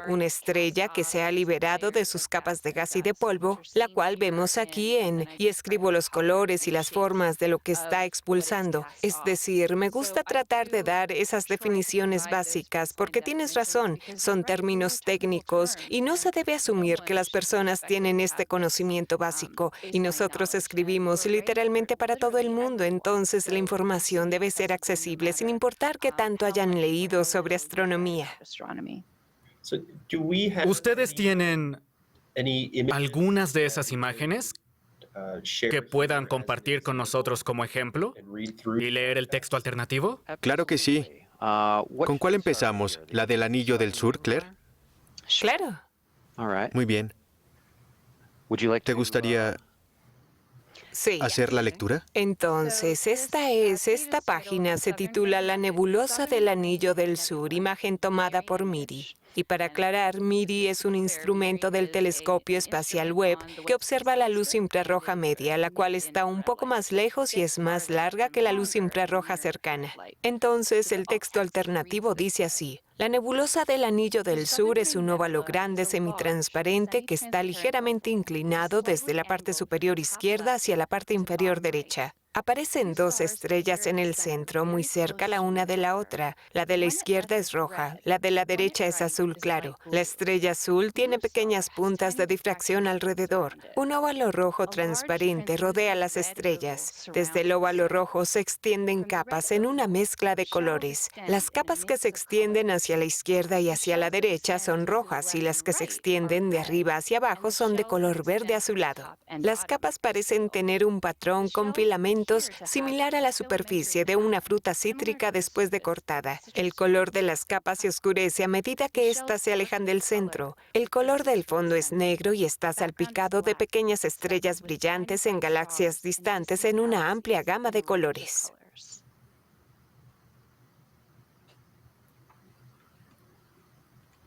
una estrella que se ha liberado de sus capas de gas y de polvo, la cual vemos aquí y escribo los colores y las formas de lo que está expulsando. Es decir, me gusta tratar de dar esas definiciones básicas porque tienes razón, son términos técnicos y no se debe asumir que las personas tienen este conocimiento básico. Y nosotros escribimos literalmente para todo el mundo, entonces la información debe ser accesible sin importar qué tanto hayan leído sobre astronomía. ¿Ustedes tienen algunas de esas imágenes que puedan compartir con nosotros como ejemplo y leer el texto alternativo? Claro que sí. ¿Con cuál empezamos? ¿La del Anillo del Sur, Claire? Claro. Muy bien. ¿Te gustaría Sí. hacer la lectura? Entonces, esta página se titula La nebulosa del Anillo del Sur, imagen tomada por MIRI. Y para aclarar, MIRI es un instrumento del telescopio espacial Webb que observa la luz infrarroja media, la cual está un poco más lejos y es más larga que la luz infrarroja cercana. Entonces, el texto alternativo dice así. La nebulosa del Anillo del Sur es un óvalo grande semitransparente que está ligeramente inclinado desde la parte superior izquierda hacia la parte inferior derecha. Aparecen dos estrellas en el centro, muy cerca la una de la otra. La de la izquierda es roja, la de la derecha es azul claro. La estrella azul tiene pequeñas puntas de difracción alrededor. Un óvalo rojo transparente rodea las estrellas. Desde el óvalo rojo se extienden capas en una mezcla de colores. Las capas que se extienden hacia la izquierda y hacia la derecha son rojas y las que se extienden de arriba hacia abajo son de color verde azulado. Las capas parecen tener un patrón con filamentos similar a la superficie de una fruta cítrica después de cortada. El color de las capas se oscurece a medida que éstas se alejan del centro. El color del fondo es negro y está salpicado de pequeñas estrellas brillantes en galaxias distantes en una amplia gama de colores.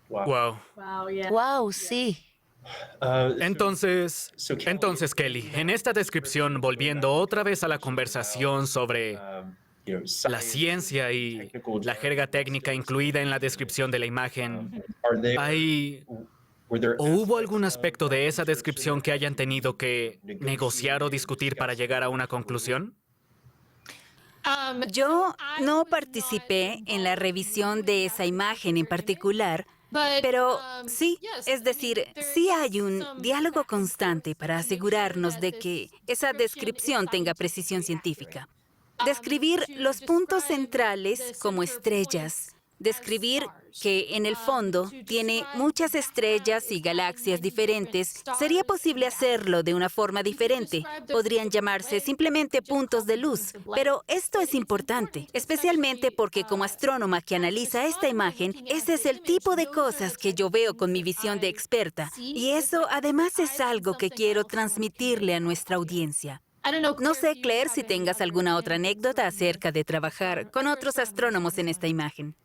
Wow. Wow, sí. Entonces, Kelly, en esta descripción, volviendo otra vez a la conversación sobre la ciencia y la jerga técnica incluida en la descripción de la imagen, ¿o hubo algún aspecto de esa descripción que hayan tenido que negociar o discutir para llegar a una conclusión? Yo no participé en la revisión de esa imagen en particular, pero sí, es decir, sí hay un diálogo constante para asegurarnos de que esa descripción tenga precisión científica. Describir los puntos centrales como estrellas Describir que en el fondo tiene muchas estrellas y galaxias diferentes, sería posible hacerlo de una forma diferente. Podrían llamarse simplemente puntos de luz, pero esto es importante, especialmente porque como astrónoma que analiza esta imagen, ese es el tipo de cosas que yo veo con mi visión de experta, y eso además es algo que quiero transmitirle a nuestra audiencia. No sé, Claire, si tengas alguna otra anécdota acerca de trabajar con otros astrónomos en esta imagen.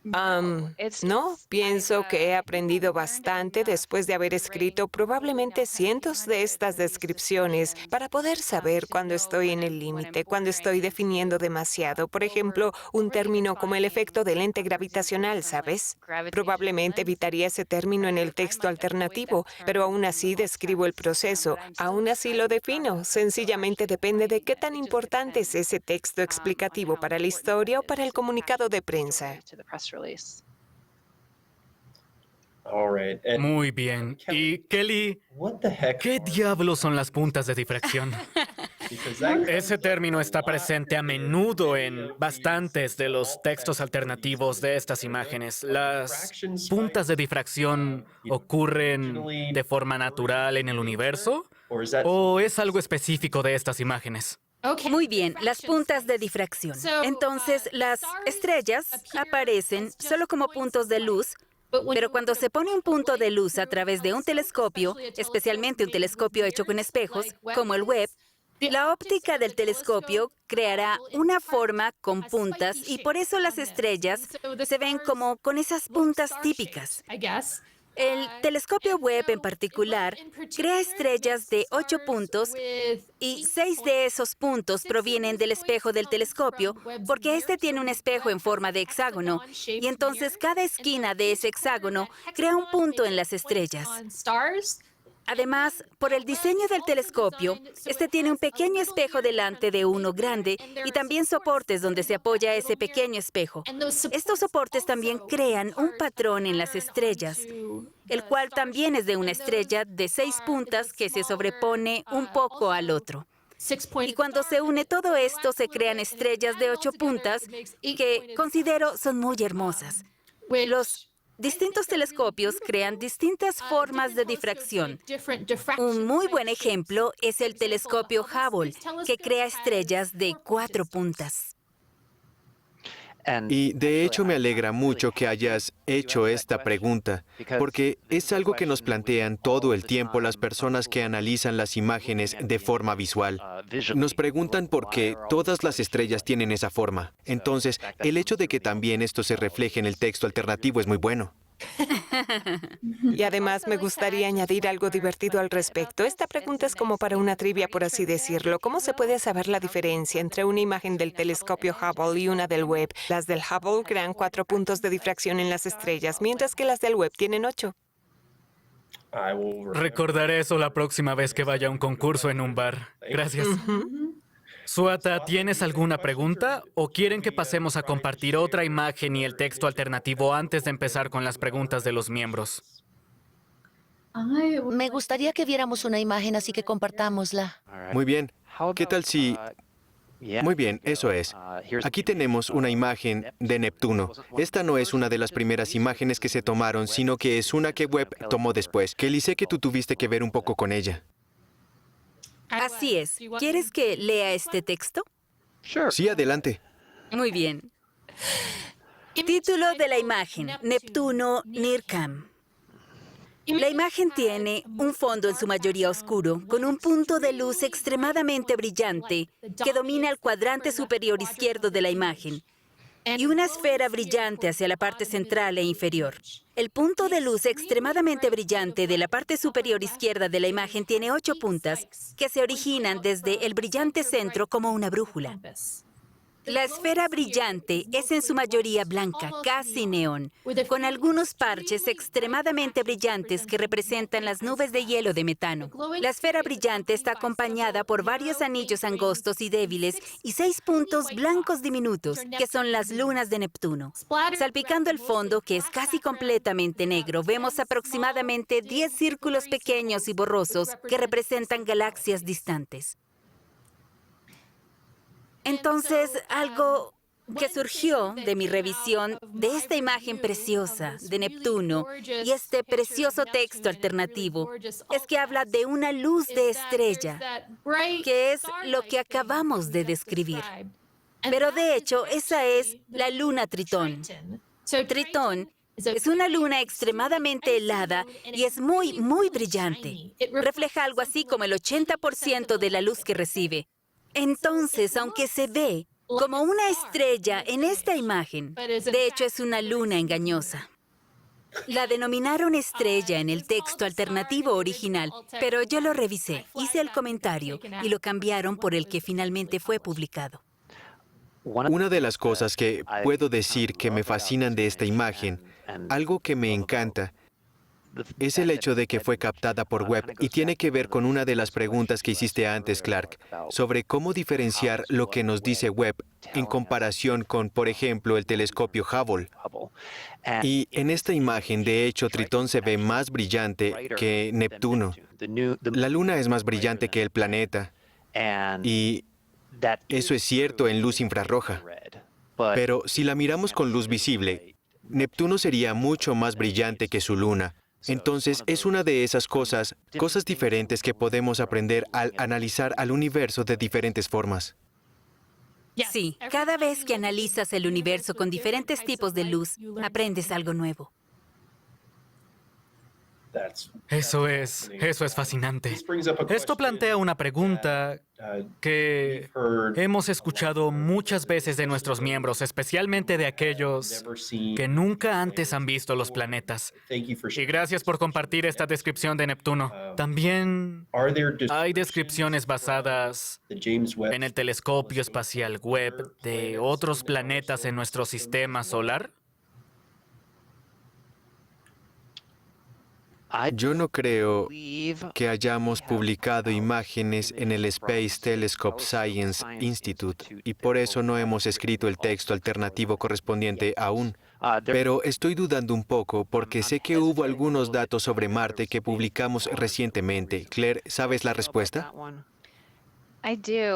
No, pienso que he aprendido bastante después de haber escrito probablemente cientos de estas descripciones para poder saber cuándo estoy en el límite, cuándo estoy definiendo demasiado. Por ejemplo, un término como el efecto de lente gravitacional, ¿sabes? Probablemente evitaría ese término en el texto alternativo, pero aún así describo el proceso, aún así lo defino. Sencillamente depende de qué tan importante es ese texto explicativo para la historia o para el comunicado de prensa. Muy bien. Y Kelly, ¿qué diablos son las puntas de difracción? Ese término está presente a menudo en bastantes de los textos alternativos de estas imágenes. ¿Las puntas de difracción ocurren de forma natural en el universo? ¿O es algo específico de estas imágenes? Muy bien, las puntas de difracción. Entonces, las estrellas aparecen solo como puntos de luz, pero cuando se pone un punto de luz a través de un telescopio, especialmente un telescopio hecho con espejos, como el Webb, la óptica del telescopio creará una forma con puntas y por eso las estrellas se ven como con esas puntas típicas. El telescopio Webb en particular crea estrellas de 8 puntos y 6 de esos puntos provienen del espejo del telescopio porque este tiene un espejo en forma de hexágono y entonces cada esquina de ese hexágono crea un punto en las estrellas. Además, por el diseño del telescopio, este tiene un pequeño espejo delante de uno grande y también soportes donde se apoya ese pequeño espejo. Estos soportes también crean un patrón en las estrellas, el cual también es de una estrella de 6 puntas que se sobrepone un poco al otro. Y cuando se une todo esto, se crean estrellas de 8 puntas que considero son muy hermosas. Los distintos telescopios crean distintas formas de difracción. Un muy buen ejemplo es el telescopio Hubble, que crea estrellas de 4 puntas. Y de hecho me alegra mucho que hayas hecho esta pregunta, porque es algo que nos plantean todo el tiempo las personas que analizan las imágenes de forma visual. Nos preguntan por qué todas las estrellas tienen esa forma. Entonces, el hecho de que también esto se refleje en el texto alternativo es muy bueno. Y además me gustaría añadir algo divertido al respecto. Esta pregunta es como para una trivia, por así decirlo. ¿Cómo se puede saber la diferencia entre una imagen del telescopio Hubble y una del Webb? Las del Hubble crean 4 puntos de difracción en las estrellas, mientras que las del Webb tienen 8. Recordaré eso la próxima vez que vaya a un concurso en un bar. Gracias. Suata, ¿tienes alguna pregunta o quieren que pasemos a compartir otra imagen y el texto alternativo antes de empezar con las preguntas de los miembros? Me gustaría que viéramos una imagen, así que compartámosla. Muy bien. ¿Qué tal si...? Muy bien, eso es. Aquí tenemos una imagen de Neptuno. Esta no es una de las primeras imágenes que se tomaron, sino que es una que Webb tomó después. Kelly, sé que tú tuviste que ver un poco con ella. Así es. ¿Quieres que lea este texto? Sí, adelante. Muy bien. Título de la imagen: Neptuno NIRCam. La imagen tiene un fondo en su mayoría oscuro, con un punto de luz extremadamente brillante que domina el cuadrante superior izquierdo de la imagen y una esfera brillante hacia la parte central e inferior. El punto de luz extremadamente brillante de la parte superior izquierda de la imagen tiene 8 puntas que se originan desde el brillante centro como una brújula. La esfera brillante es en su mayoría blanca, casi neón, con algunos parches extremadamente brillantes que representan las nubes de hielo de metano. La esfera brillante está acompañada por varios anillos angostos y débiles y 6 puntos blancos diminutos, que son las lunas de Neptuno. Salpicando el fondo, que es casi completamente negro, vemos aproximadamente 10 círculos pequeños y borrosos que representan galaxias distantes. Entonces, algo que surgió de mi revisión de esta imagen preciosa de Neptuno y este precioso texto alternativo es que habla de una luz de estrella, que es lo que acabamos de describir. Pero de hecho, esa es la luna Tritón. Tritón es una luna extremadamente helada y es muy, muy brillante. Refleja algo así como el 80% de la luz que recibe. Entonces, aunque se ve como una estrella en esta imagen, de hecho es una luna engañosa. La denominaron estrella en el texto alternativo original, pero yo lo revisé, hice el comentario y lo cambiaron por el que finalmente fue publicado. Una de las cosas que puedo decir que me fascinan de esta imagen, algo que me encanta, es el hecho de que fue captada por Webb y tiene que ver con una de las preguntas que hiciste antes, Clark, sobre cómo diferenciar lo que nos dice Webb en comparación con, por ejemplo, el telescopio Hubble. Y en esta imagen, de hecho, Tritón se ve más brillante que Neptuno. La Luna es más brillante que el planeta. Y eso es cierto en luz infrarroja. Pero si la miramos con luz visible, Neptuno sería mucho más brillante que su luna. Entonces, es una de esas cosas diferentes que podemos aprender al analizar al universo de diferentes formas. Sí, cada vez que analizas el universo con diferentes tipos de luz, aprendes algo nuevo. Eso es fascinante. Esto plantea una pregunta que hemos escuchado muchas veces de nuestros miembros, especialmente de aquellos que nunca antes han visto los planetas. Y gracias por compartir esta descripción de Neptuno. También hay descripciones basadas en el telescopio espacial Webb de otros planetas en nuestro sistema solar. Yo no creo que hayamos publicado imágenes en el Space Telescope Science Institute y por eso no hemos escrito el texto alternativo correspondiente aún. Pero estoy dudando un poco porque sé que hubo algunos datos sobre Marte que publicamos recientemente. Claire, ¿sabes la respuesta?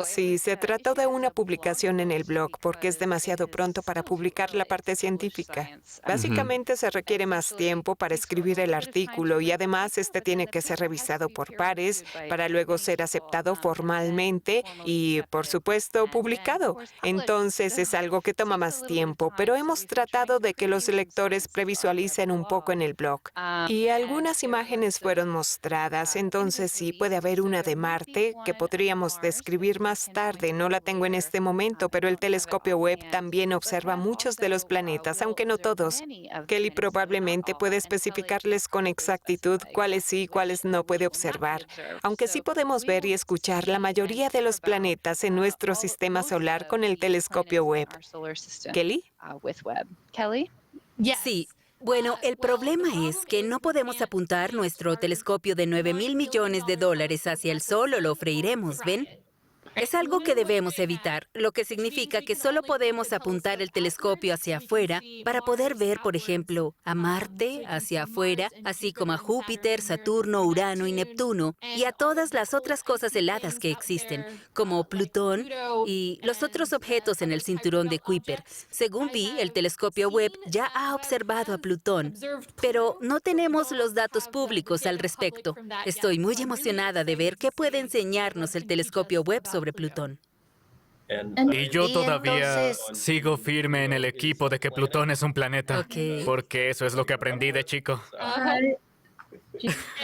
Sí, se trató de una publicación en el blog porque es demasiado pronto para publicar la parte científica. Básicamente se requiere más tiempo para escribir el artículo y además este tiene que ser revisado por pares para luego ser aceptado formalmente y, por supuesto, publicado. Entonces es algo que toma más tiempo, pero hemos tratado de que los lectores previsualicen un poco en el blog. Y algunas imágenes fueron mostradas, entonces sí puede haber una de Marte que podríamos describir más tarde. No la tengo en este momento, pero el telescopio Webb también observa muchos de los planetas, aunque no todos. Kelly probablemente puede especificarles con exactitud cuáles sí y cuáles no puede observar, aunque sí podemos ver y escuchar la mayoría de los planetas en nuestro sistema solar con el telescopio Webb. ¿Kelly? Sí. Bueno, el problema es que no podemos apuntar nuestro telescopio de 9,000 millones de dólares hacia el Sol o lo freiremos, ¿ven? Es algo que debemos evitar, lo que significa que solo podemos apuntar el telescopio hacia afuera para poder ver, por ejemplo, a Marte hacia afuera, así como a Júpiter, Saturno, Urano y Neptuno, y a todas las otras cosas heladas que existen, como Plutón y los otros objetos en el cinturón de Kuiper. Según vi, el telescopio Webb ya ha observado a Plutón, pero no tenemos los datos públicos al respecto. Estoy muy emocionada de ver qué puede enseñarnos el telescopio Webb sobre Plutón. Y yo Y todavía entonces- sigo firme en el equipo de que Plutón es un planeta. Ok. Porque eso es lo que aprendí de chico.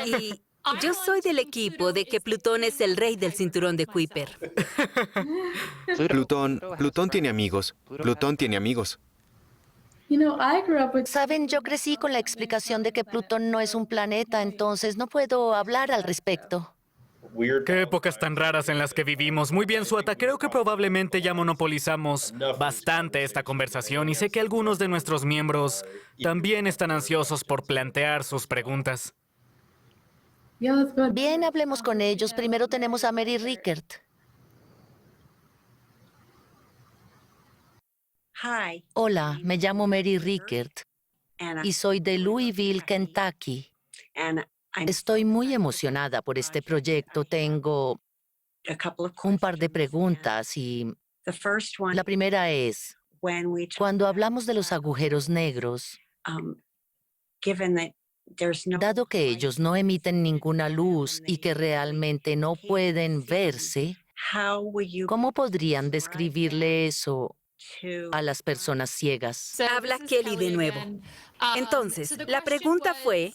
Y yo soy del equipo de que Plutón es el rey del cinturón de Kuiper. Plutón tiene amigos. Plutón tiene amigos. Saben, yo crecí con la explicación de que Plutón no es un planeta, entonces no puedo hablar al respecto. Qué épocas tan raras en las que vivimos. Muy bien, Suata, creo que probablemente ya monopolizamos bastante esta conversación y sé que algunos de nuestros miembros también están ansiosos por plantear sus preguntas. Bien, hablemos con ellos. Primero tenemos a Mary Rickert. Hola, me llamo Mary Rickert y soy de Louisville, Kentucky. Estoy muy emocionada por este proyecto. Tengo un par de preguntas y la primera es, Cuando hablamos de los agujeros negros, dado que ellos no emiten ninguna luz y que realmente no pueden verse, ¿cómo podrían describirle eso a las personas ciegas? Habla Kelly de nuevo. Entonces, la pregunta fue,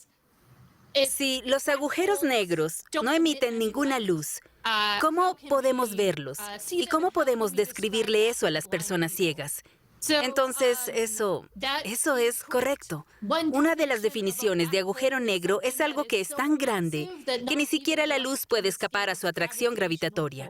si los agujeros negros no emiten ninguna luz, ¿cómo podemos verlos? ¿Y cómo podemos describirle eso a las personas ciegas? Entonces, eso es correcto. Una de las definiciones de agujero negro es algo que es tan grande que ni siquiera la luz puede escapar a su atracción gravitatoria.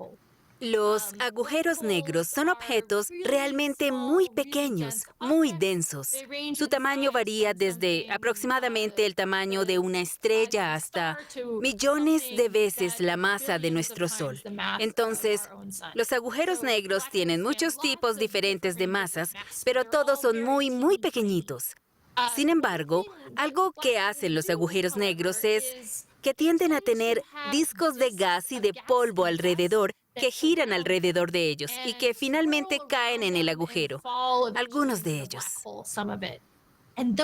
Los agujeros negros son objetos realmente muy pequeños, muy densos. Su tamaño varía desde aproximadamente el tamaño de una estrella hasta millones de veces la masa de nuestro Sol. Entonces, los agujeros negros tienen muchos tipos diferentes de masas, pero todos son muy, muy pequeñitos. Sin embargo, algo que hacen los agujeros negros es que tienden a tener discos de gas y de polvo alrededor que giran alrededor de ellos y que finalmente caen en el agujero, algunos de ellos.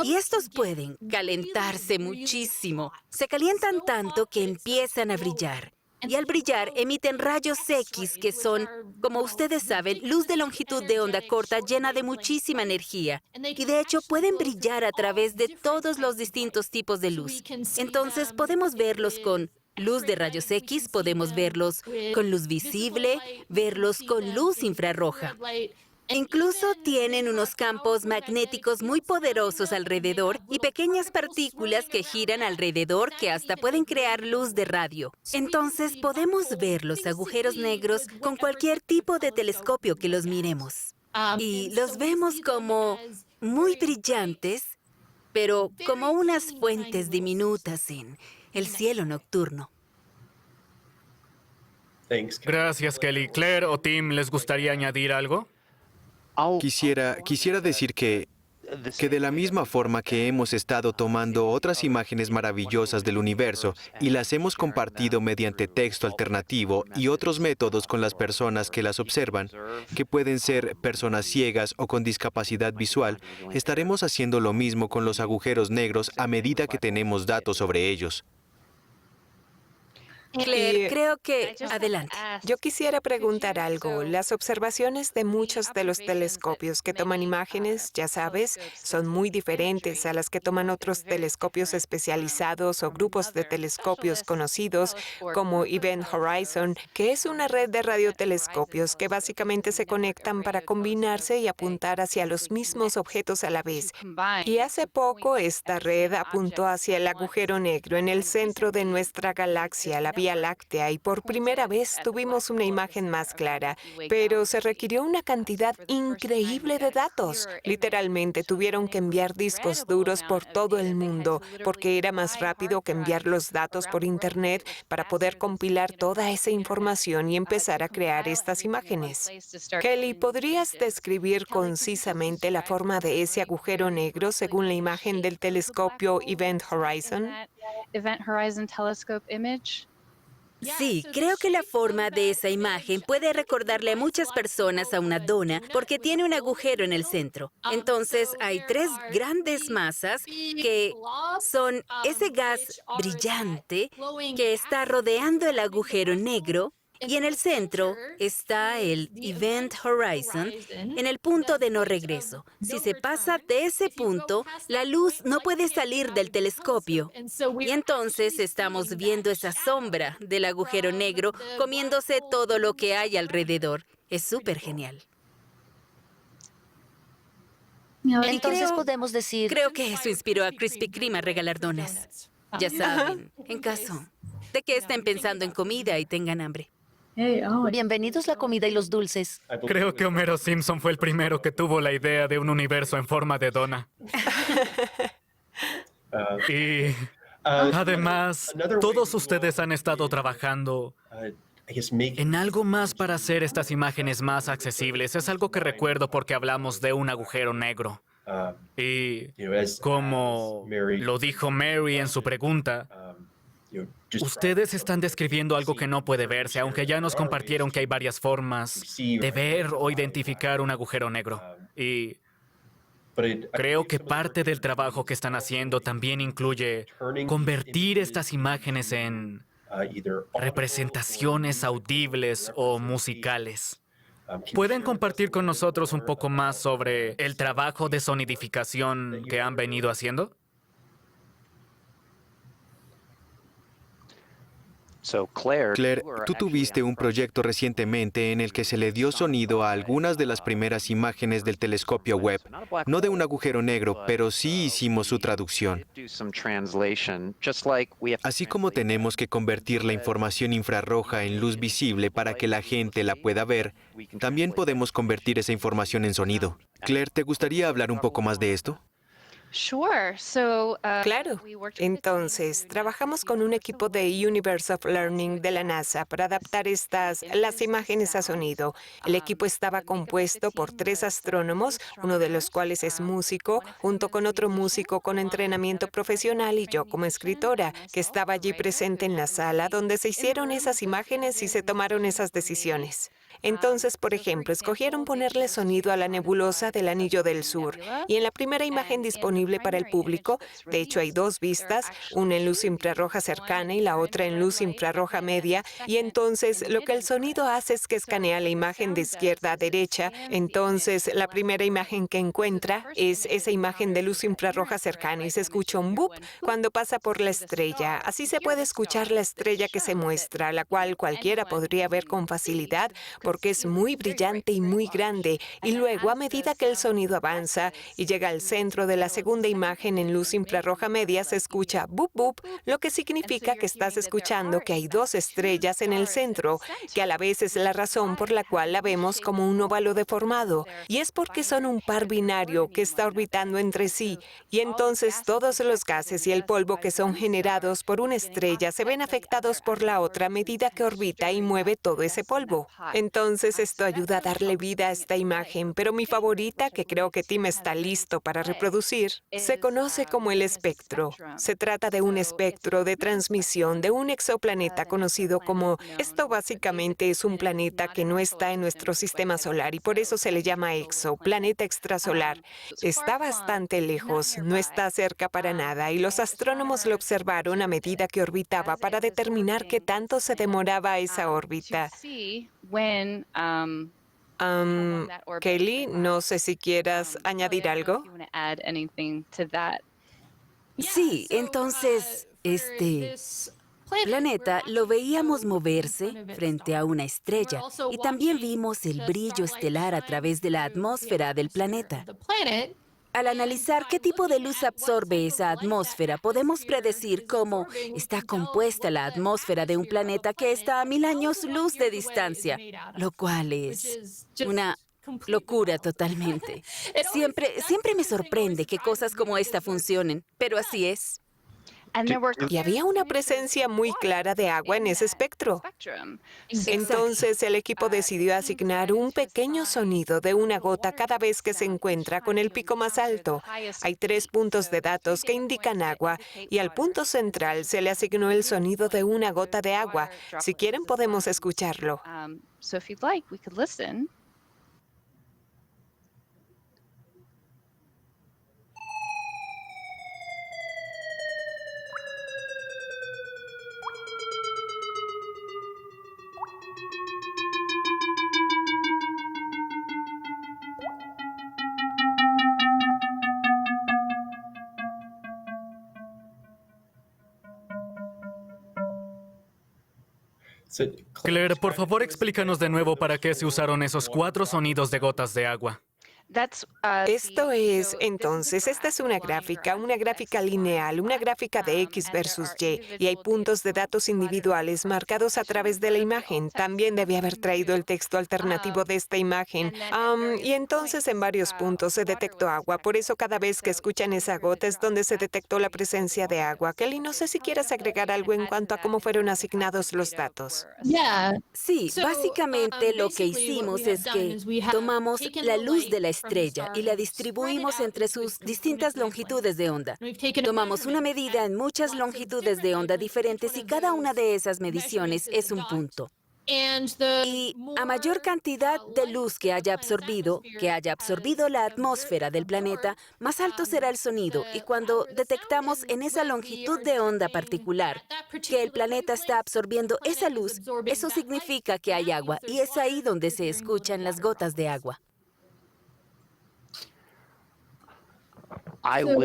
Y estos pueden calentarse muchísimo. Se calientan tanto que empiezan a brillar. Y al brillar emiten rayos X que son, como ustedes saben, luz de longitud de onda corta llena de muchísima energía. Y de hecho pueden brillar a través de todos los distintos tipos de luz. Entonces podemos verlos con luz de rayos X, podemos verlos con luz visible, verlos con luz infrarroja. Incluso tienen unos campos magnéticos muy poderosos alrededor y pequeñas partículas que giran alrededor que hasta pueden crear luz de radio. Entonces podemos ver los agujeros negros con cualquier tipo de telescopio que los miremos. Y los vemos como muy brillantes, pero como unas fuentes diminutas en el cielo nocturno. Gracias, Kelly. Claire o Tim, ¿les gustaría añadir algo? Quisiera decir que de la misma forma que hemos estado tomando otras imágenes maravillosas del universo y las hemos compartido mediante texto alternativo y otros métodos con las personas que las observan, que pueden ser personas ciegas o con discapacidad visual, estaremos haciendo lo mismo con los agujeros negros a medida que tenemos datos sobre ellos. Claire, creo que... Adelante. Yo quisiera preguntar algo. Las observaciones de muchos de los telescopios que toman imágenes, ya sabes, son muy diferentes a las que toman otros telescopios especializados o grupos de telescopios conocidos como Event Horizon, que es una red de radiotelescopios que básicamente se conectan para combinarse y apuntar hacia los mismos objetos a la vez. Y hace poco esta red apuntó hacia el agujero negro en el centro de nuestra galaxia, la Vía Láctea, y por primera vez tuvimos una imagen más clara, pero se requirió una cantidad increíble de datos. Literalmente tuvieron que enviar discos duros por todo el mundo, porque era más rápido que enviar los datos por Internet para poder compilar toda esa información y empezar a crear estas imágenes. Kelly, ¿podrías describir concisamente la forma de ese agujero negro según la imagen del telescopio Event Horizon? Sí, creo que la forma de esa imagen puede recordarle a muchas personas a una dona porque tiene un agujero en el centro. Entonces, hay tres grandes masas que son ese gas brillante que está rodeando el agujero negro. Y en el centro está el Event Horizon, en el punto de no regreso. Si se pasa de ese punto, la luz no puede salir del telescopio. Y entonces estamos viendo esa sombra del agujero negro comiéndose todo lo que hay alrededor. Es súper genial. Entonces podemos decir... Creo que eso inspiró a Krispy Kreme a regalar donas. Ya saben, en caso de que estén pensando en comida y tengan hambre. Bienvenidos la comida y los dulces. Creo que Homero Simpson fue el primero que tuvo la idea de un universo en forma de dona. Y además, todos ustedes han estado trabajando en algo más para hacer estas imágenes más accesibles. Es algo que recuerdo porque hablamos de un agujero negro. Y como lo dijo Mary en su pregunta, Ustedes están describiendo algo que no puede verse, aunque ya nos compartieron que hay varias formas de ver o identificar un agujero negro. Y creo que parte del trabajo que están haciendo también incluye convertir estas imágenes en representaciones audibles o musicales. ¿Pueden compartir con nosotros un poco más sobre el trabajo de sonidificación que han venido haciendo? Claire, tú tuviste un proyecto recientemente en el que se le dio sonido a algunas de las primeras imágenes del telescopio Webb. No de un agujero negro, pero sí hicimos su traducción. Así como tenemos que convertir la información infrarroja en luz visible para que la gente la pueda ver, también podemos convertir esa información en sonido. Claire, ¿te gustaría hablar un poco más de esto? Claro. Entonces, trabajamos con un equipo de Universe of Learning de la NASA para adaptar las imágenes a sonido. El equipo estaba compuesto por 3 astrónomos, uno de los cuales es músico, junto con otro músico con entrenamiento profesional y yo como escritora, que estaba allí presente en la sala donde se hicieron esas imágenes y se tomaron esas decisiones. Entonces, por ejemplo, escogieron ponerle sonido a la nebulosa del Anillo del Sur. Y en la primera imagen disponible para el público, de hecho hay 2 vistas, una en luz infrarroja cercana y la otra en luz infrarroja media. Y entonces lo que el sonido hace es que escanea la imagen de izquierda a derecha. Entonces, la primera imagen que encuentra es esa imagen de luz infrarroja cercana y se escucha un boop cuando pasa por la estrella. Así se puede escuchar la estrella que se muestra, la cual cualquiera podría ver con facilidad, porque es muy brillante y muy grande, y luego a medida que el sonido avanza y llega al centro de la segunda imagen en luz infrarroja media, se escucha boop boop, lo que significa que estás escuchando que hay 2 estrellas en el centro, que a la vez es la razón por la cual la vemos como un óvalo deformado, y es porque son un par binario que está orbitando entre sí, y entonces todos los gases y el polvo que son generados por una estrella se ven afectados por la otra a medida que orbita y mueve todo ese polvo. Entonces esto ayuda a darle vida a esta imagen, pero mi favorita, que creo que Tim está listo para reproducir, se conoce como el espectro. Se trata de un espectro de transmisión de un exoplaneta conocido como... Esto básicamente es un planeta que no está en nuestro sistema solar y por eso se le llama planeta extrasolar. Está bastante lejos, no está cerca para nada y los astrónomos lo observaron a medida que orbitaba para determinar qué tanto se demoraba esa órbita. Kelly, no sé si quieras añadir algo. Sí, entonces, este planeta lo veíamos moverse frente a una estrella y también vimos el brillo estelar a través de la atmósfera del planeta. Al analizar qué tipo de luz absorbe esa atmósfera, podemos predecir cómo está compuesta la atmósfera de un planeta que está a 1000 años luz de distancia, lo cual es una locura totalmente. Siempre me sorprende que cosas como esta funcionen, pero así es. Y había una presencia muy clara de agua en ese espectro. Entonces el equipo decidió asignar un pequeño sonido de una gota cada vez que se encuentra con el pico más alto. Hay 3 puntos de datos que indican agua y al punto central se le asignó el sonido de una gota de agua. Si quieren podemos escucharlo. Claire, por favor, explícanos de nuevo para qué se usaron esos 4 sonidos de gotas de agua. Esto es, entonces, esta es una gráfica lineal, una gráfica de X versus Y hay puntos de datos individuales marcados a través de la imagen. También debí haber traído el texto alternativo de esta imagen. Y entonces en varios puntos se detectó agua, por eso cada vez que escuchan esa gota es donde se detectó la presencia de agua. Kelly, no sé si quieres agregar algo en cuanto a cómo fueron asignados los datos. Sí, básicamente lo que hicimos es que tomamos la luz de la estrella y la distribuimos entre sus distintas longitudes de onda. Tomamos una medida en muchas longitudes de onda diferentes y cada una de esas mediciones es un punto. Y a mayor cantidad de luz que haya absorbido la atmósfera del planeta, más alto será el sonido. Y cuando detectamos en esa longitud de onda particular que el planeta está absorbiendo esa luz, eso significa que hay agua y es ahí donde se escuchan las gotas de agua.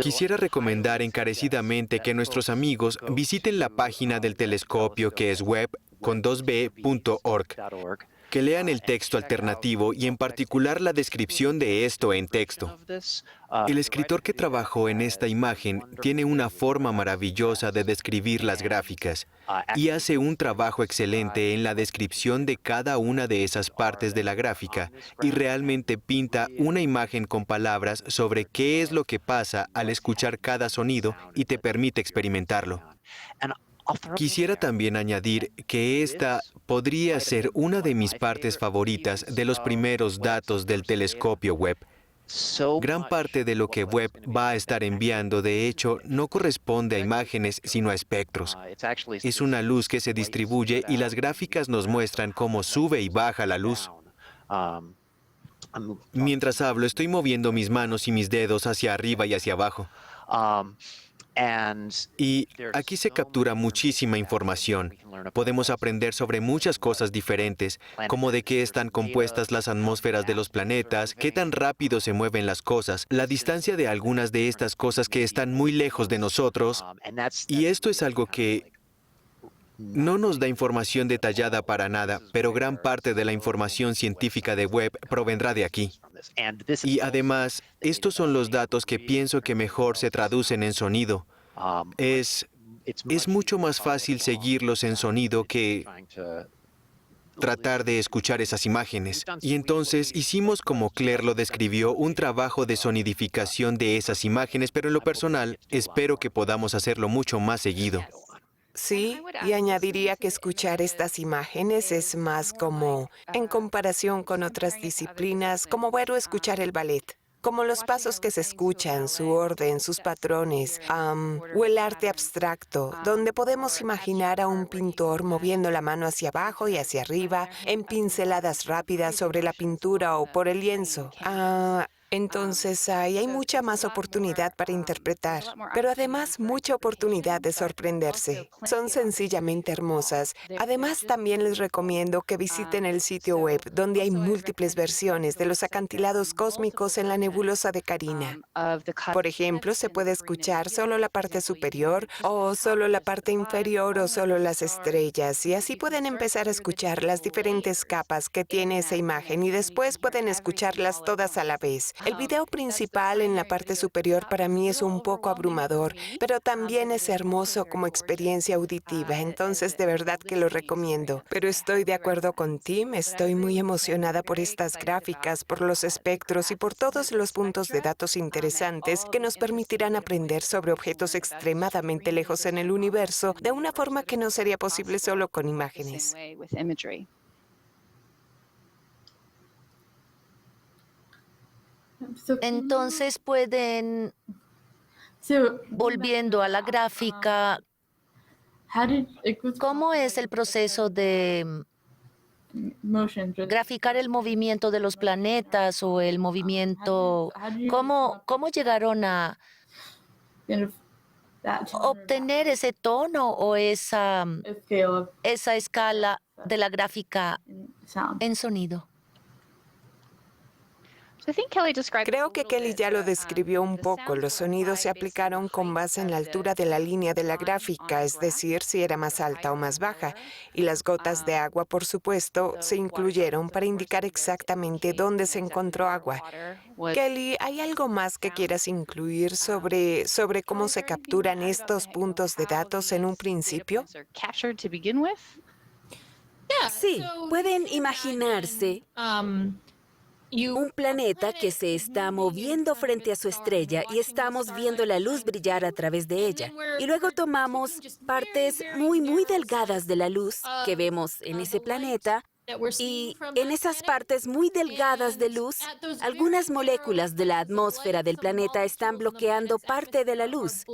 Quisiera recomendar encarecidamente que nuestros amigos visiten la página del telescopio que es web.org, que lean el texto alternativo y en particular la descripción de esto en texto. El escritor que trabajó en esta imagen tiene una forma maravillosa de describir las gráficas y hace un trabajo excelente en la descripción de cada una de esas partes de la gráfica y realmente pinta una imagen con palabras sobre qué es lo que pasa al escuchar cada sonido y te permite experimentarlo. Quisiera también añadir que esta podría ser una de mis partes favoritas de los primeros datos del telescopio Webb. Gran parte de lo que Webb va a estar enviando, de hecho, no corresponde a imágenes, sino a espectros. Es una luz que se distribuye y las gráficas nos muestran cómo sube y baja la luz. Mientras hablo, estoy moviendo mis manos y mis dedos hacia arriba y hacia abajo. Y aquí se captura muchísima información. Podemos aprender sobre muchas cosas diferentes, como de qué están compuestas las atmósferas de los planetas, qué tan rápido se mueven las cosas, la distancia de algunas de estas cosas que están muy lejos de nosotros. Y esto es algo que no nos da información detallada para nada, pero gran parte de la información científica de Webb provendrá de aquí. Y además, estos son los datos que pienso que mejor se traducen en sonido. Es mucho más fácil seguirlos en sonido que tratar de escuchar esas imágenes. Y entonces hicimos, como Claire lo describió, un trabajo de sonidificación de esas imágenes, pero en lo personal, espero que podamos hacerlo mucho más seguido. Sí, y añadiría que escuchar estas imágenes es más como, en comparación con otras disciplinas, como ver o escuchar el ballet. Como los pasos que se escuchan, su orden, sus patrones, o el arte abstracto, donde podemos imaginar a un pintor moviendo la mano hacia abajo y hacia arriba, en pinceladas rápidas sobre la pintura o por el lienzo. Entonces hay mucha más oportunidad para interpretar, pero además mucha oportunidad de sorprenderse. Son sencillamente hermosas. Además, también les recomiendo que visiten el sitio web, donde hay múltiples versiones de los acantilados cósmicos en la nebulosa de Carina. Por ejemplo, se puede escuchar solo la parte superior, o solo la parte inferior, o solo las estrellas, y así pueden empezar a escuchar las diferentes capas que tiene esa imagen, y después pueden escucharlas todas a la vez. El video principal en la parte superior para mí es un poco abrumador, pero también es hermoso como experiencia auditiva, entonces de verdad que lo recomiendo. Pero estoy de acuerdo con Tim, estoy muy emocionada por estas gráficas, por los espectros y por todos los puntos de datos interesantes que nos permitirán aprender sobre objetos extremadamente lejos en el universo de una forma que no sería posible solo con imágenes. Entonces pueden, volviendo a la gráfica, ¿cómo es el proceso de graficar el movimiento de los planetas o el movimiento? ¿Cómo llegaron a obtener ese tono o esa escala de la gráfica en sonido? Creo que Kelly ya lo describió un poco. Los sonidos se aplicaron con base en la altura de la línea de la gráfica, es decir, si era más alta o más baja. Y las gotas de agua, por supuesto, se incluyeron para indicar exactamente dónde se encontró agua. Kelly, ¿hay algo más que quieras incluir sobre cómo se capturan estos puntos de datos en un principio? Sí, pueden imaginarse un planeta que se está moviendo frente a su estrella y estamos viendo la luz brillar a través de ella. Y luego tomamos partes muy delgadas de la luz que vemos en ese planeta Y en esas partes muy delgadas de luz, algunas moléculas de la atmósfera del planeta están bloqueando parte de la luz.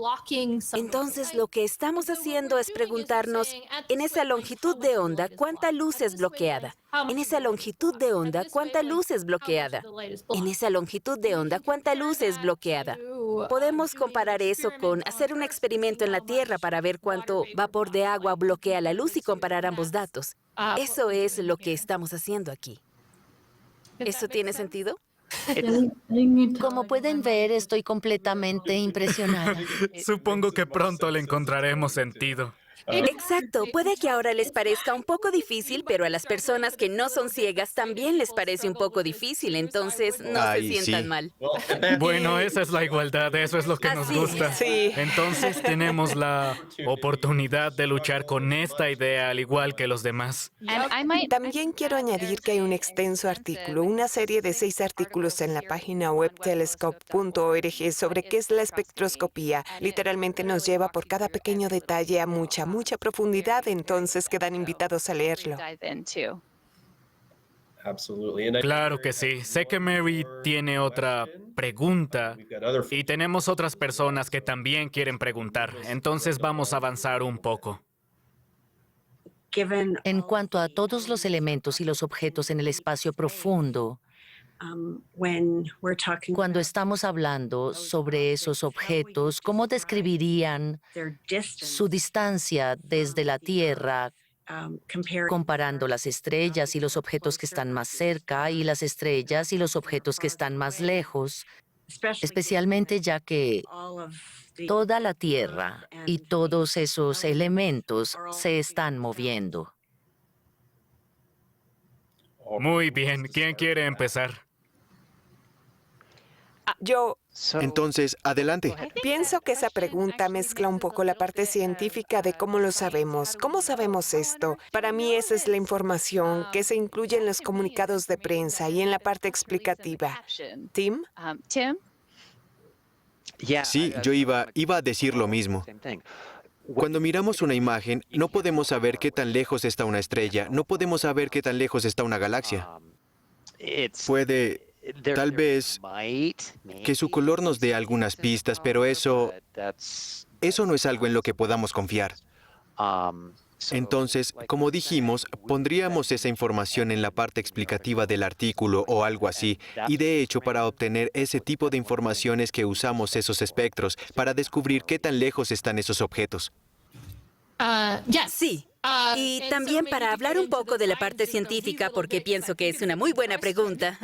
Entonces, lo que estamos haciendo es preguntarnos, en esa longitud de onda, ¿cuánta luz es bloqueada? En esa longitud de onda, ¿cuánta luz es bloqueada? En esa longitud de onda, ¿cuánta luz es bloqueada? Podemos comparar eso con hacer un experimento en la Tierra para ver cuánto vapor de agua bloquea la luz y comparar ambos datos. Eso es lo que estamos haciendo aquí. ¿Eso tiene sentido? Como pueden ver, estoy completamente impresionada. Supongo que pronto le encontraremos sentido. Exacto. Puede que ahora les parezca un poco difícil, pero a las personas que no son ciegas también les parece un poco difícil, entonces no Ay, se sientan sí. mal. Bueno, esa es la igualdad, eso es lo que nos Así gusta. es. Sí. Entonces tenemos la oportunidad de luchar con esta idea al igual que los demás. También quiero añadir que hay un extenso artículo, una serie de 6 artículos en la página web telescope.org sobre qué es la espectroscopía. Literalmente nos lleva por cada pequeño detalle a mucha profundidad, entonces quedan invitados a leerlo. Claro que sí. Sé que Mary tiene otra pregunta y tenemos otras personas que también quieren preguntar. Entonces vamos a avanzar un poco. En cuanto a todos los elementos y los objetos en el espacio profundo, cuando estamos hablando sobre esos objetos, ¿cómo describirían su distancia desde la Tierra, comparando las estrellas y los objetos que están más cerca y las estrellas y los objetos que están más lejos, especialmente ya que toda la Tierra y todos esos elementos se están moviendo? Muy bien. ¿Quién quiere empezar? Yo Entonces, adelante. pienso que esa pregunta mezcla un poco la parte científica de cómo lo sabemos. ¿Cómo sabemos esto? Para mí esa es la información que se incluye en los comunicados de prensa y en la parte explicativa. ¿Tim? Sí, yo iba a decir lo mismo. Cuando miramos una imagen, no podemos saber qué tan lejos está una estrella, no podemos saber qué tan lejos está una galaxia. Puede, tal vez, que su color nos dé algunas pistas, pero eso no es algo en lo que podamos confiar. Entonces, como dijimos, pondríamos esa información en la parte explicativa del artículo o algo así. Y de hecho, para obtener ese tipo de información es que usamos esos espectros para descubrir qué tan lejos están esos objetos. Sí. Y también para hablar un poco de la parte científica, porque pienso que es una muy buena pregunta.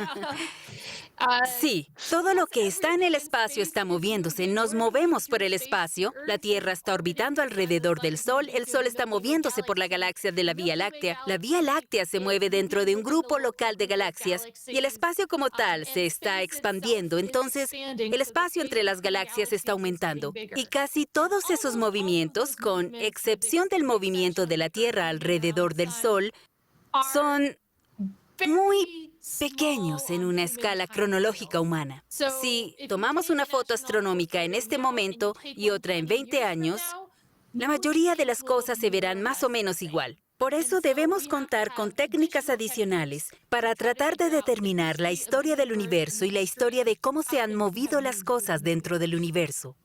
Sí, todo lo que está en el espacio está moviéndose. Nos movemos por el espacio. La Tierra está orbitando alrededor del Sol. El Sol está moviéndose por la galaxia de la Vía Láctea. La Vía Láctea se mueve dentro de un grupo local de galaxias y el espacio como tal se está expandiendo. Entonces, el espacio entre las galaxias está aumentando. Y casi todos esos movimientos, con excepción del movimiento de la Tierra alrededor del Sol, son muy pequeños en una escala cronológica humana. Si tomamos una foto astronómica en este momento y otra en 20 años, la mayoría de las cosas se verán más o menos igual. Por eso debemos contar con técnicas adicionales para tratar de determinar la historia del universo y la historia de cómo se han movido las cosas dentro del universo.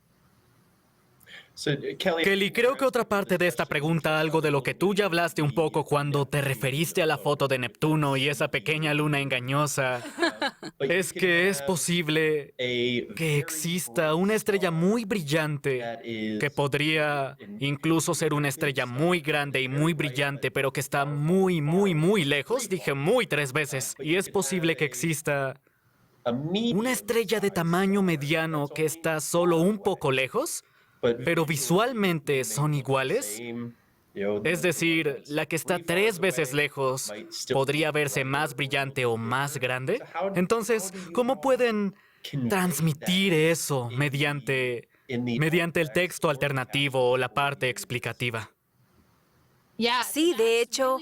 Kelly, creo que otra parte de esta pregunta, algo de lo que tú ya hablaste un poco cuando te referiste a la foto de Neptuno y esa pequeña luna engañosa, es que es posible que exista una estrella muy brillante que podría incluso ser una estrella muy grande y muy brillante, pero que está muy, muy, muy lejos. Dije muy 3 veces. Y es posible que exista una estrella de tamaño mediano que está solo un poco lejos, pero visualmente son iguales. Es decir, la que está 3 veces lejos podría verse más brillante o más grande. Entonces, ¿cómo pueden transmitir eso mediante el texto alternativo o la parte explicativa? Sí, de hecho,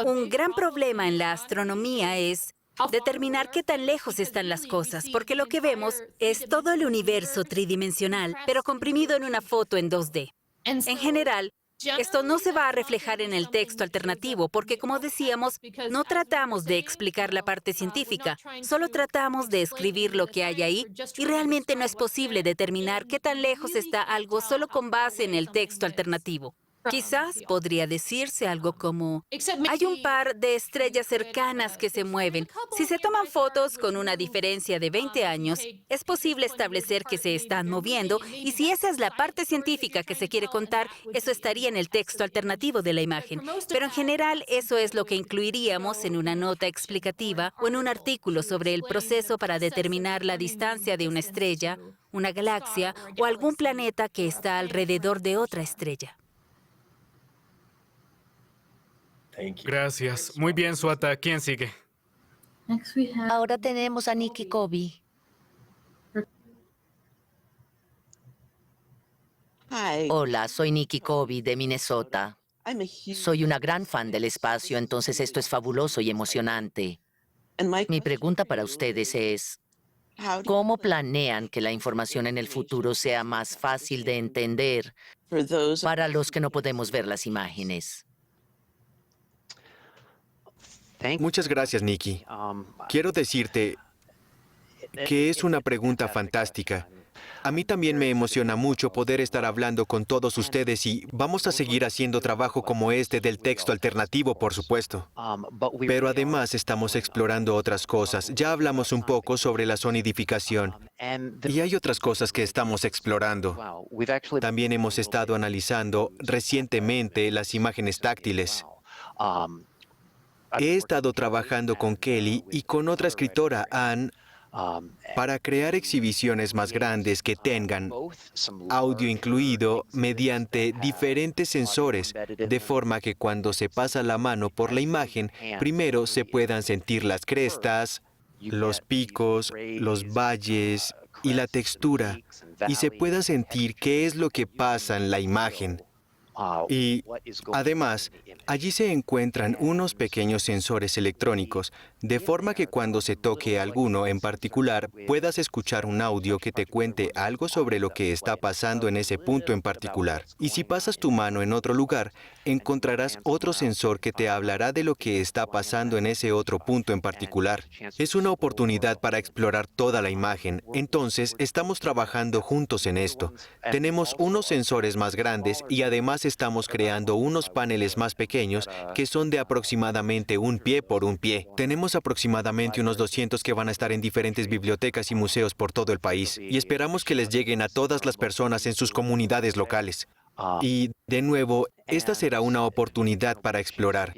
un gran problema en la astronomía es determinar qué tan lejos están las cosas, porque lo que vemos es todo el universo tridimensional, pero comprimido en una foto en 2D. En general, Esto no se va a reflejar en el texto alternativo porque, como decíamos, no tratamos de explicar la parte científica, solo tratamos de escribir lo que hay ahí y realmente no es posible determinar qué tan lejos está algo solo con base en el texto alternativo. Quizás podría decirse algo como, hay un par de estrellas cercanas que se mueven. Si se toman fotos con una diferencia de 20 años, es posible establecer que se están moviendo y si esa es la parte científica que se quiere contar, eso estaría en el texto alternativo de la imagen. Pero en general, eso es lo que incluiríamos en una nota explicativa o en un artículo sobre el proceso para determinar la distancia de una estrella, una galaxia o algún planeta que está alrededor de otra estrella. Gracias. Muy bien, Swata. ¿Quién sigue? Ahora tenemos a Nikki Kobe. Hola, soy Nikki Kobe de Minnesota. Soy una gran fan del espacio, entonces esto es fabuloso y emocionante. Mi pregunta para ustedes es, ¿cómo planean que la información en el futuro sea más fácil de entender para los que no podemos ver las imágenes? Muchas gracias, Nikki. Quiero decirte que es una pregunta fantástica. A mí también me emociona mucho poder estar hablando con todos ustedes y vamos a seguir haciendo trabajo como este del texto alternativo, por supuesto. Pero además estamos explorando otras cosas. Ya hablamos un poco sobre la sonidificación y hay otras cosas que estamos explorando. También hemos estado analizando recientemente las imágenes táctiles. He estado trabajando con Kelly y con otra escritora, Anne, para crear exhibiciones más grandes que tengan audio incluido mediante diferentes sensores, de forma que cuando se pasa la mano por la imagen, primero se puedan sentir las crestas, los picos, los valles y la textura, y se pueda sentir qué es lo que pasa en la imagen. Y además, allí se encuentran unos pequeños sensores electrónicos, de forma que cuando se toque alguno en particular, puedas escuchar un audio que te cuente algo sobre lo que está pasando en ese punto en particular. Y si pasas tu mano en otro lugar, encontrarás otro sensor que te hablará de lo que está pasando en ese otro punto en particular. Es una oportunidad para explorar toda la imagen. Entonces, estamos trabajando juntos en esto. Tenemos unos sensores más grandes y además estamos creando unos paneles más pequeños que son de aproximadamente 1 pie por 1 pie. Tenemos aproximadamente unos 200 que van a estar en diferentes bibliotecas y museos por todo el país y esperamos que les lleguen a todas las personas en sus comunidades locales. Y, de nuevo, esta será una oportunidad para explorar.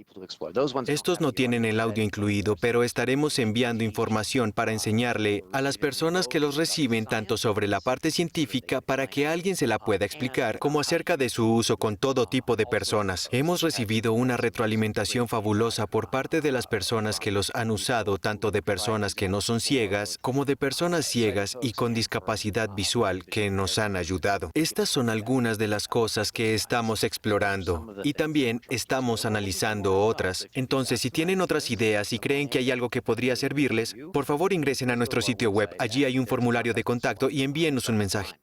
Estos no tienen el audio incluido, pero estaremos enviando información para enseñarle a las personas que los reciben tanto sobre la parte científica para que alguien se la pueda explicar, como acerca de su uso con todo tipo de personas. Hemos recibido una retroalimentación fabulosa por parte de las personas que los han usado, tanto de personas que no son ciegas, como de personas ciegas y con discapacidad visual que nos han ayudado. Estas son algunas de las cosas que estamos explorando y también estamos analizando otras. Entonces, si tienen otras ideas y creen que hay algo que podría servirles, por favor ingresen a nuestro sitio web. Allí hay un formulario de contacto y envíenos un mensaje.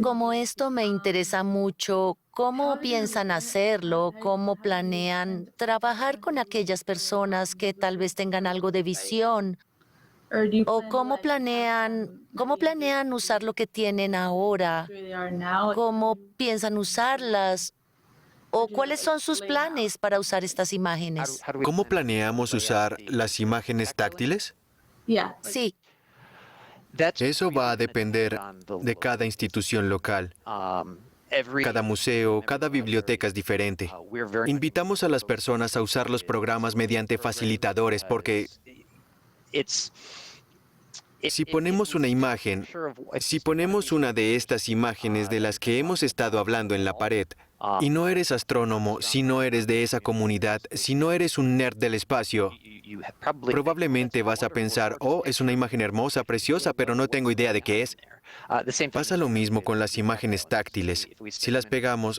Como esto me interesa mucho, ¿cómo piensan hacerlo? ¿Cómo planean trabajar con aquellas personas que tal vez tengan algo de visión? ¿O cómo planean usar lo que tienen ahora? ¿Cómo piensan usarlas? ¿O cuáles son sus planes para usar estas imágenes? ¿Cómo planeamos usar las imágenes táctiles? Sí, Eso va a depender de cada institución local. Cada museo, cada biblioteca es diferente. Invitamos a las personas a usar los programas mediante facilitadores porque si ponemos una imagen, si ponemos una de estas imágenes de las que hemos estado hablando en la pared, y no eres astrónomo, si no eres de esa comunidad, si no eres un nerd del espacio, probablemente vas a pensar, oh, es una imagen hermosa, preciosa, pero no tengo idea de qué es. Pasa lo mismo con las imágenes táctiles. Si las pegamos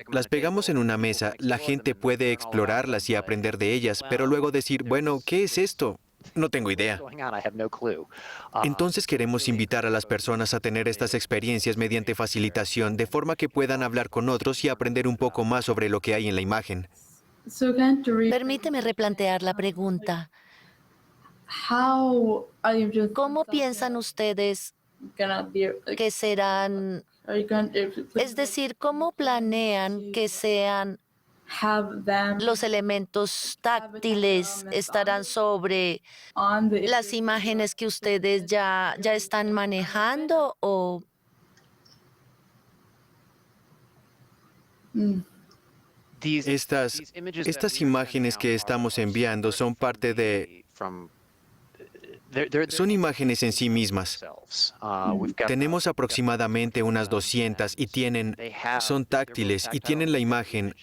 en una mesa, la gente puede explorarlas y aprender de ellas, pero luego decir, bueno, ¿qué es esto? No tengo idea. Entonces queremos invitar a las personas a tener estas experiencias mediante facilitación, de forma que puedan hablar con otros y aprender un poco más sobre lo que hay en la imagen. Permíteme replantear la pregunta. ¿Cómo piensan ustedes que serán? Es decir, ¿cómo planean que sean los elementos táctiles? ¿Estarán sobre las imágenes que ustedes ya están manejando o...? Estas imágenes que estamos enviando son parte de... Son imágenes en sí mismas. Tenemos aproximadamente unas 200 y son táctiles y tienen la imagen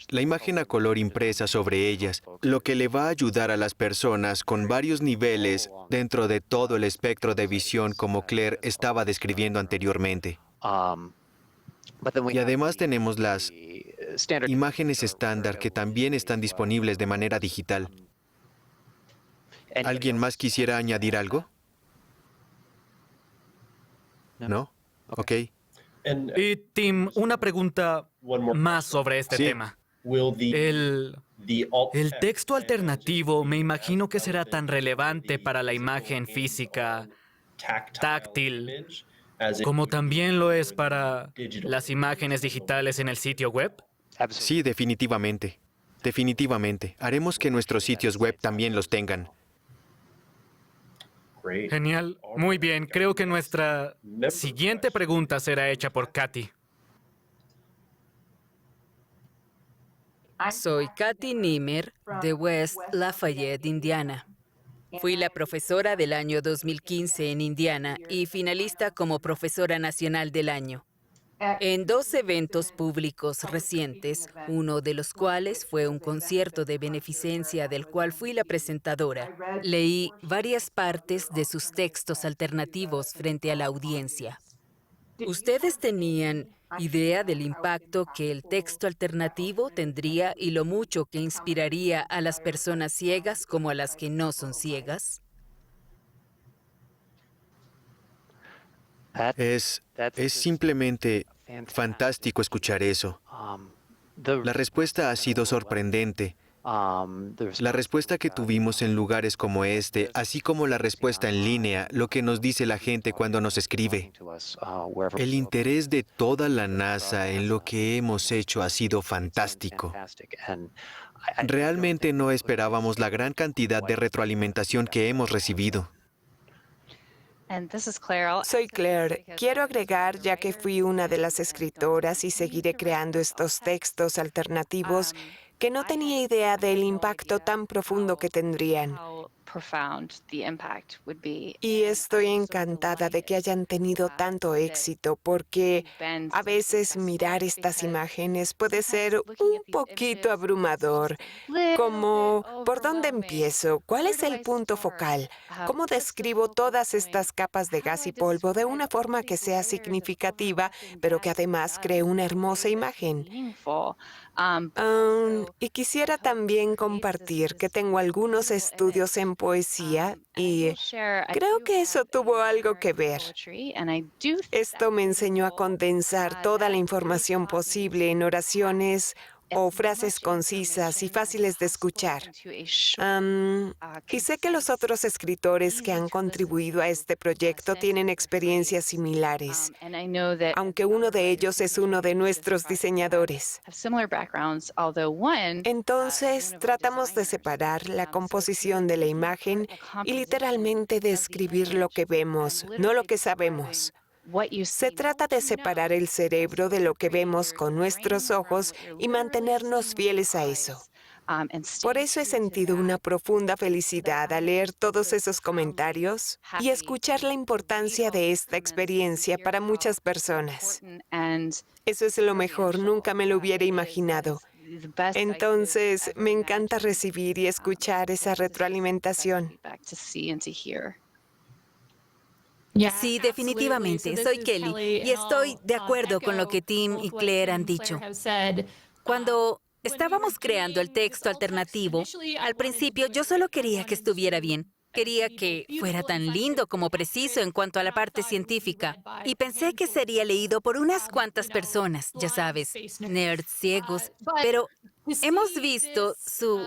a color impresa sobre ellas, lo que le va a ayudar a las personas con varios niveles dentro de todo el espectro de visión, como Claire estaba describiendo anteriormente. Y además tenemos las imágenes estándar que también están disponibles de manera digital. ¿Alguien más quisiera añadir algo? ¿No? Ok. Y Tim, una pregunta más sobre este Sí. tema. El texto alternativo me imagino que será tan relevante para la imagen física táctil como también lo es para las imágenes digitales en el sitio web. Sí, definitivamente. Definitivamente. Haremos que nuestros sitios web también los tengan. Genial. Muy bien. Creo que nuestra siguiente pregunta será hecha por Katy. Soy Katy Nimmer, de West Lafayette, Indiana. Fui la profesora del año 2015 en Indiana y finalista como profesora nacional del año. En 2 eventos públicos recientes, uno de los cuales fue un concierto de beneficencia del cual fui la presentadora, leí varias partes de sus textos alternativos frente a la audiencia. ¿Ustedes tenían idea del impacto que el texto alternativo tendría y lo mucho que inspiraría a las personas ciegas como a las que no son ciegas? Es simplemente fantástico escuchar eso. La respuesta ha sido sorprendente. La respuesta que tuvimos en lugares como este, así como la respuesta en línea, lo que nos dice la gente cuando nos escribe. El interés de toda la NASA en lo que hemos hecho ha sido fantástico. Realmente no esperábamos la gran cantidad de retroalimentación que hemos recibido. Soy Claire. Quiero agregar, ya que fui una de las escritoras y seguiré creando estos textos alternativos, que no tenía idea del impacto tan profundo que tendrían. Y estoy encantada de que hayan tenido tanto éxito, porque a veces mirar estas imágenes puede ser un poquito abrumador. Como, ¿por dónde empiezo? ¿Cuál es el punto focal? ¿Cómo describo todas estas capas de gas y polvo de una forma que sea significativa, pero que además cree una hermosa imagen? Y quisiera también compartir que tengo algunos estudios en poesía y creo que eso tuvo algo que ver. Esto me enseñó a condensar toda la información posible en oraciones o frases concisas y fáciles de escuchar. Y sé que los otros escritores que han contribuido a este proyecto tienen experiencias similares, aunque uno de ellos es uno de nuestros diseñadores. Entonces, tratamos de separar la composición de la imagen y literalmente describir lo que vemos, no lo que sabemos. Se trata de separar el cerebro de lo que vemos con nuestros ojos y mantenernos fieles a eso. Por eso he sentido una profunda felicidad al leer todos esos comentarios y escuchar la importancia de esta experiencia para muchas personas. Eso es lo mejor, nunca me lo hubiera imaginado. Entonces, me encanta recibir y escuchar esa retroalimentación. Sí, definitivamente. Soy Kelly y estoy de acuerdo con lo que Tim y Claire han dicho. Cuando estábamos creando el texto alternativo, al principio yo solo quería que estuviera bien. Quería que fuera tan lindo como preciso en cuanto a la parte científica. Y pensé que sería leído por unas cuantas personas, ya sabes, nerds ciegos. Pero hemos visto su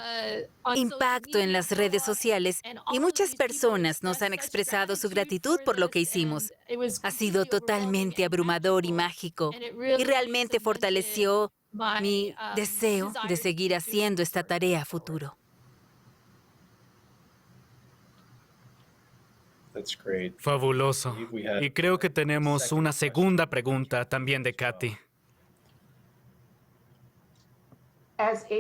impacto en las redes sociales y muchas personas nos han expresado su gratitud por lo que hicimos. Ha sido totalmente abrumador y mágico. Y realmente fortaleció mi deseo de seguir haciendo esta tarea a futuro. Fabuloso. Y creo que tenemos una segunda pregunta también de Katy.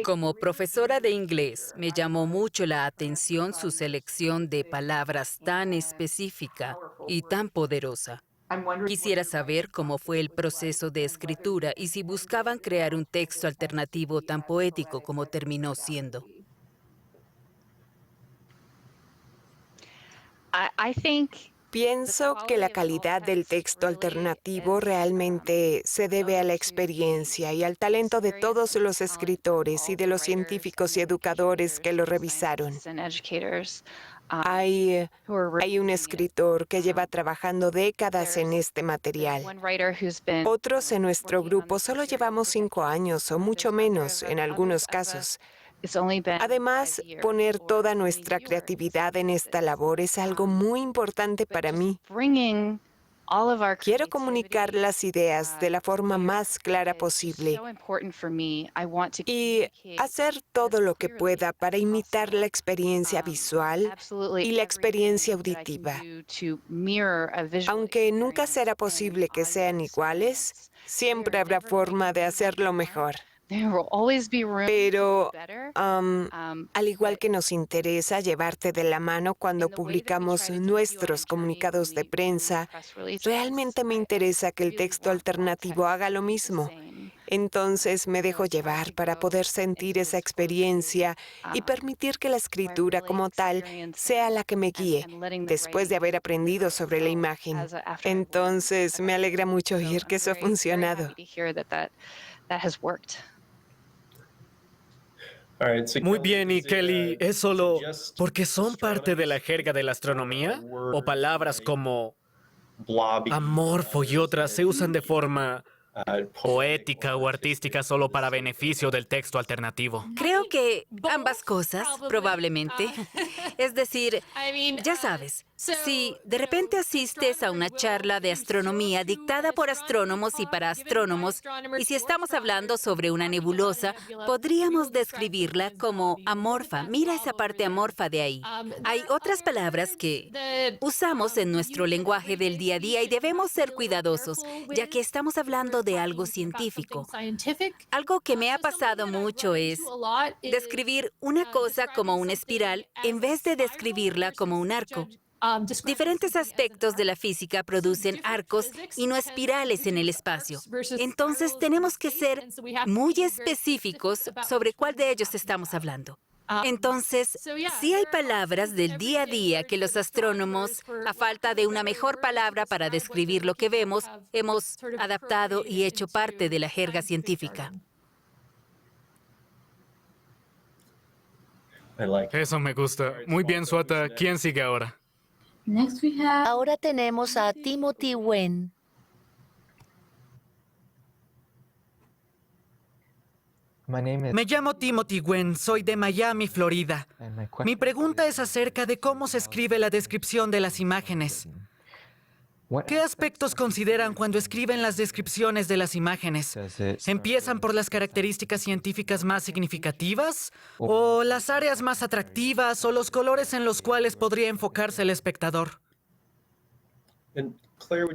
Como profesora de inglés, me llamó mucho la atención su selección de palabras tan específica y tan poderosa. Quisiera saber cómo fue el proceso de escritura y si buscaban crear un texto alternativo tan poético como terminó siendo. Pienso que la calidad del texto alternativo realmente se debe a la experiencia y al talento de todos los escritores y de los científicos y educadores que lo revisaron. Hay un escritor que lleva trabajando décadas en este material. Otros en nuestro grupo solo llevamos 5 años o mucho menos en algunos casos. Además, poner toda nuestra creatividad en esta labor es algo muy importante para mí. Quiero comunicar las ideas de la forma más clara posible y hacer todo lo que pueda para imitar la experiencia visual y la experiencia auditiva. Aunque nunca será posible que sean iguales, siempre habrá forma de hacerlo mejor. Pero, al igual que nos interesa llevarte de la mano cuando publicamos nuestros comunicados de prensa, realmente me interesa que el texto alternativo haga lo mismo. Entonces me dejo llevar para poder sentir esa experiencia y permitir que la escritura como tal sea la que me guíe, después de haber aprendido sobre la imagen. Entonces me alegra mucho oír que eso ha funcionado. Muy bien, y Kelly, ¿es solo porque son parte de la jerga de la astronomía? ¿O palabras como amorfo y otras se usan de forma poética o artística solo para beneficio del texto alternativo? Creo que ambas cosas, probablemente. Es decir, ya sabes, si de repente asistes a una charla de astronomía dictada por astrónomos y para astrónomos, y si estamos hablando sobre una nebulosa, podríamos describirla como amorfa. Mira esa parte amorfa de ahí. Hay otras palabras que usamos en nuestro lenguaje del día a día y debemos ser cuidadosos, ya que estamos hablando de algo científico. Algo que me ha pasado mucho es describir una cosa como una espiral en vez de describirla como un arco. Diferentes aspectos de la física producen arcos y no espirales en el espacio. Entonces tenemos que ser muy específicos sobre cuál de ellos estamos hablando. Entonces, sí hay palabras del día a día que los astrónomos, a falta de una mejor palabra para describir lo que vemos, hemos adaptado y hecho parte de la jerga científica. Eso me gusta. Muy bien, Swata. ¿Quién sigue ahora? Ahora tenemos a Timothy Wen. Me llamo Timothy Wen, soy de Miami, Florida. Mi pregunta es acerca de cómo se escribe la descripción de las imágenes. ¿Qué aspectos consideran cuando escriben las descripciones de las imágenes? ¿Empiezan por las características científicas más significativas? ¿O las áreas más atractivas? ¿O los colores en los cuales podría enfocarse el espectador?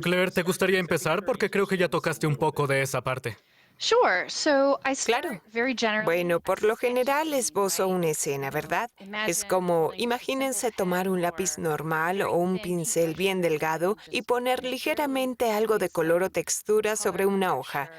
Claire, ¿te gustaría empezar? Porque creo que ya tocaste un poco de esa parte. Claro. Bueno, por lo general esbozo una escena, ¿verdad? Es como, imagínense tomar un lápiz normal o un pincel bien delgado y poner ligeramente algo de color o textura sobre una hoja.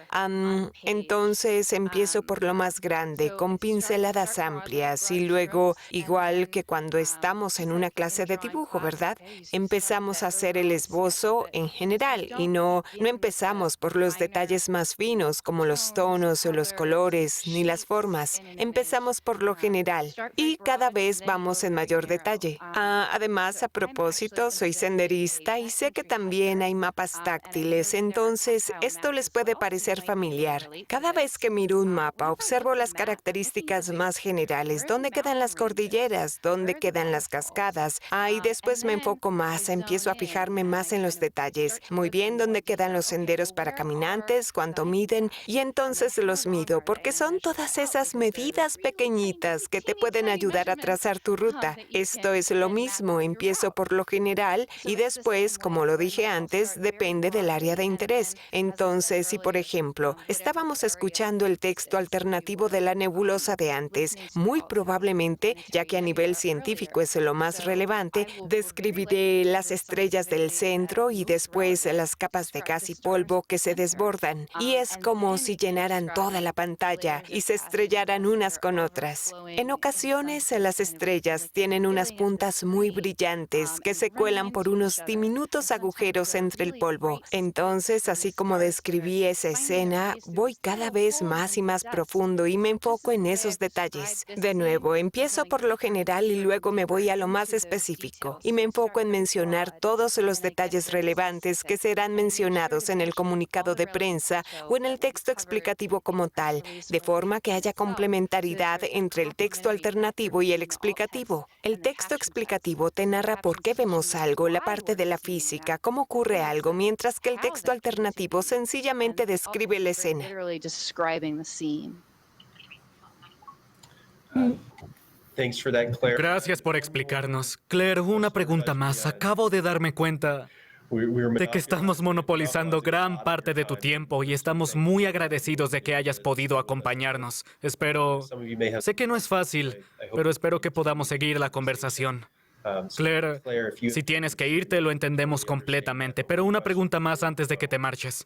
Entonces empiezo por lo más grande, con pinceladas amplias y luego, igual que cuando estamos en una clase de dibujo, ¿verdad? Empezamos a hacer el esbozo en general y no empezamos por los detalles más finos como los tonos o los colores, ni las formas. Empezamos por lo general y cada vez vamos en mayor detalle. Además, a propósito, soy senderista y sé que también hay mapas táctiles, entonces esto les puede parecer familiar. Cada vez que miro un mapa, observo las características más generales, dónde quedan las cordilleras, dónde quedan las cascadas. Y después me enfoco más, empiezo a fijarme más en los detalles. Muy bien, dónde quedan los senderos para caminantes, cuánto miden, y entonces los mido, porque son todas esas medidas pequeñitas que te pueden ayudar a trazar tu ruta. Esto es lo mismo, empiezo por lo general y después, como lo dije antes, depende del área de interés. Entonces, si por ejemplo, estábamos escuchando el texto alternativo de la nebulosa de antes, muy probablemente, ya que a nivel científico es lo más relevante, describiré las estrellas del centro y después las capas de gas y polvo que se desbordan. Y es como si llenaran toda la pantalla y se estrellaran unas con otras. En ocasiones, las estrellas tienen unas puntas muy brillantes que se cuelan por unos diminutos agujeros entre el polvo. Entonces, así como describí esa escena, voy cada vez más y más profundo y me enfoco en esos detalles. De nuevo, empiezo por lo general y luego me voy a lo más específico y me enfoco en mencionar todos los detalles relevantes que serán mencionados en el comunicado de prensa o en el texto explicativo como tal, de forma que haya complementariedad entre el texto alternativo y el explicativo. El texto explicativo te narra por qué vemos algo, la parte de la física, cómo ocurre algo, mientras que el texto alternativo sencillamente describe la escena. Gracias por explicarnos. Claire, una pregunta más. Acabo de darme cuenta de que estamos monopolizando gran parte de tu tiempo y estamos muy agradecidos de que hayas podido acompañarnos. Sé que no es fácil, pero espero que podamos seguir la conversación. Claire, si tienes que irte, lo entendemos completamente, pero una pregunta más antes de que te marches.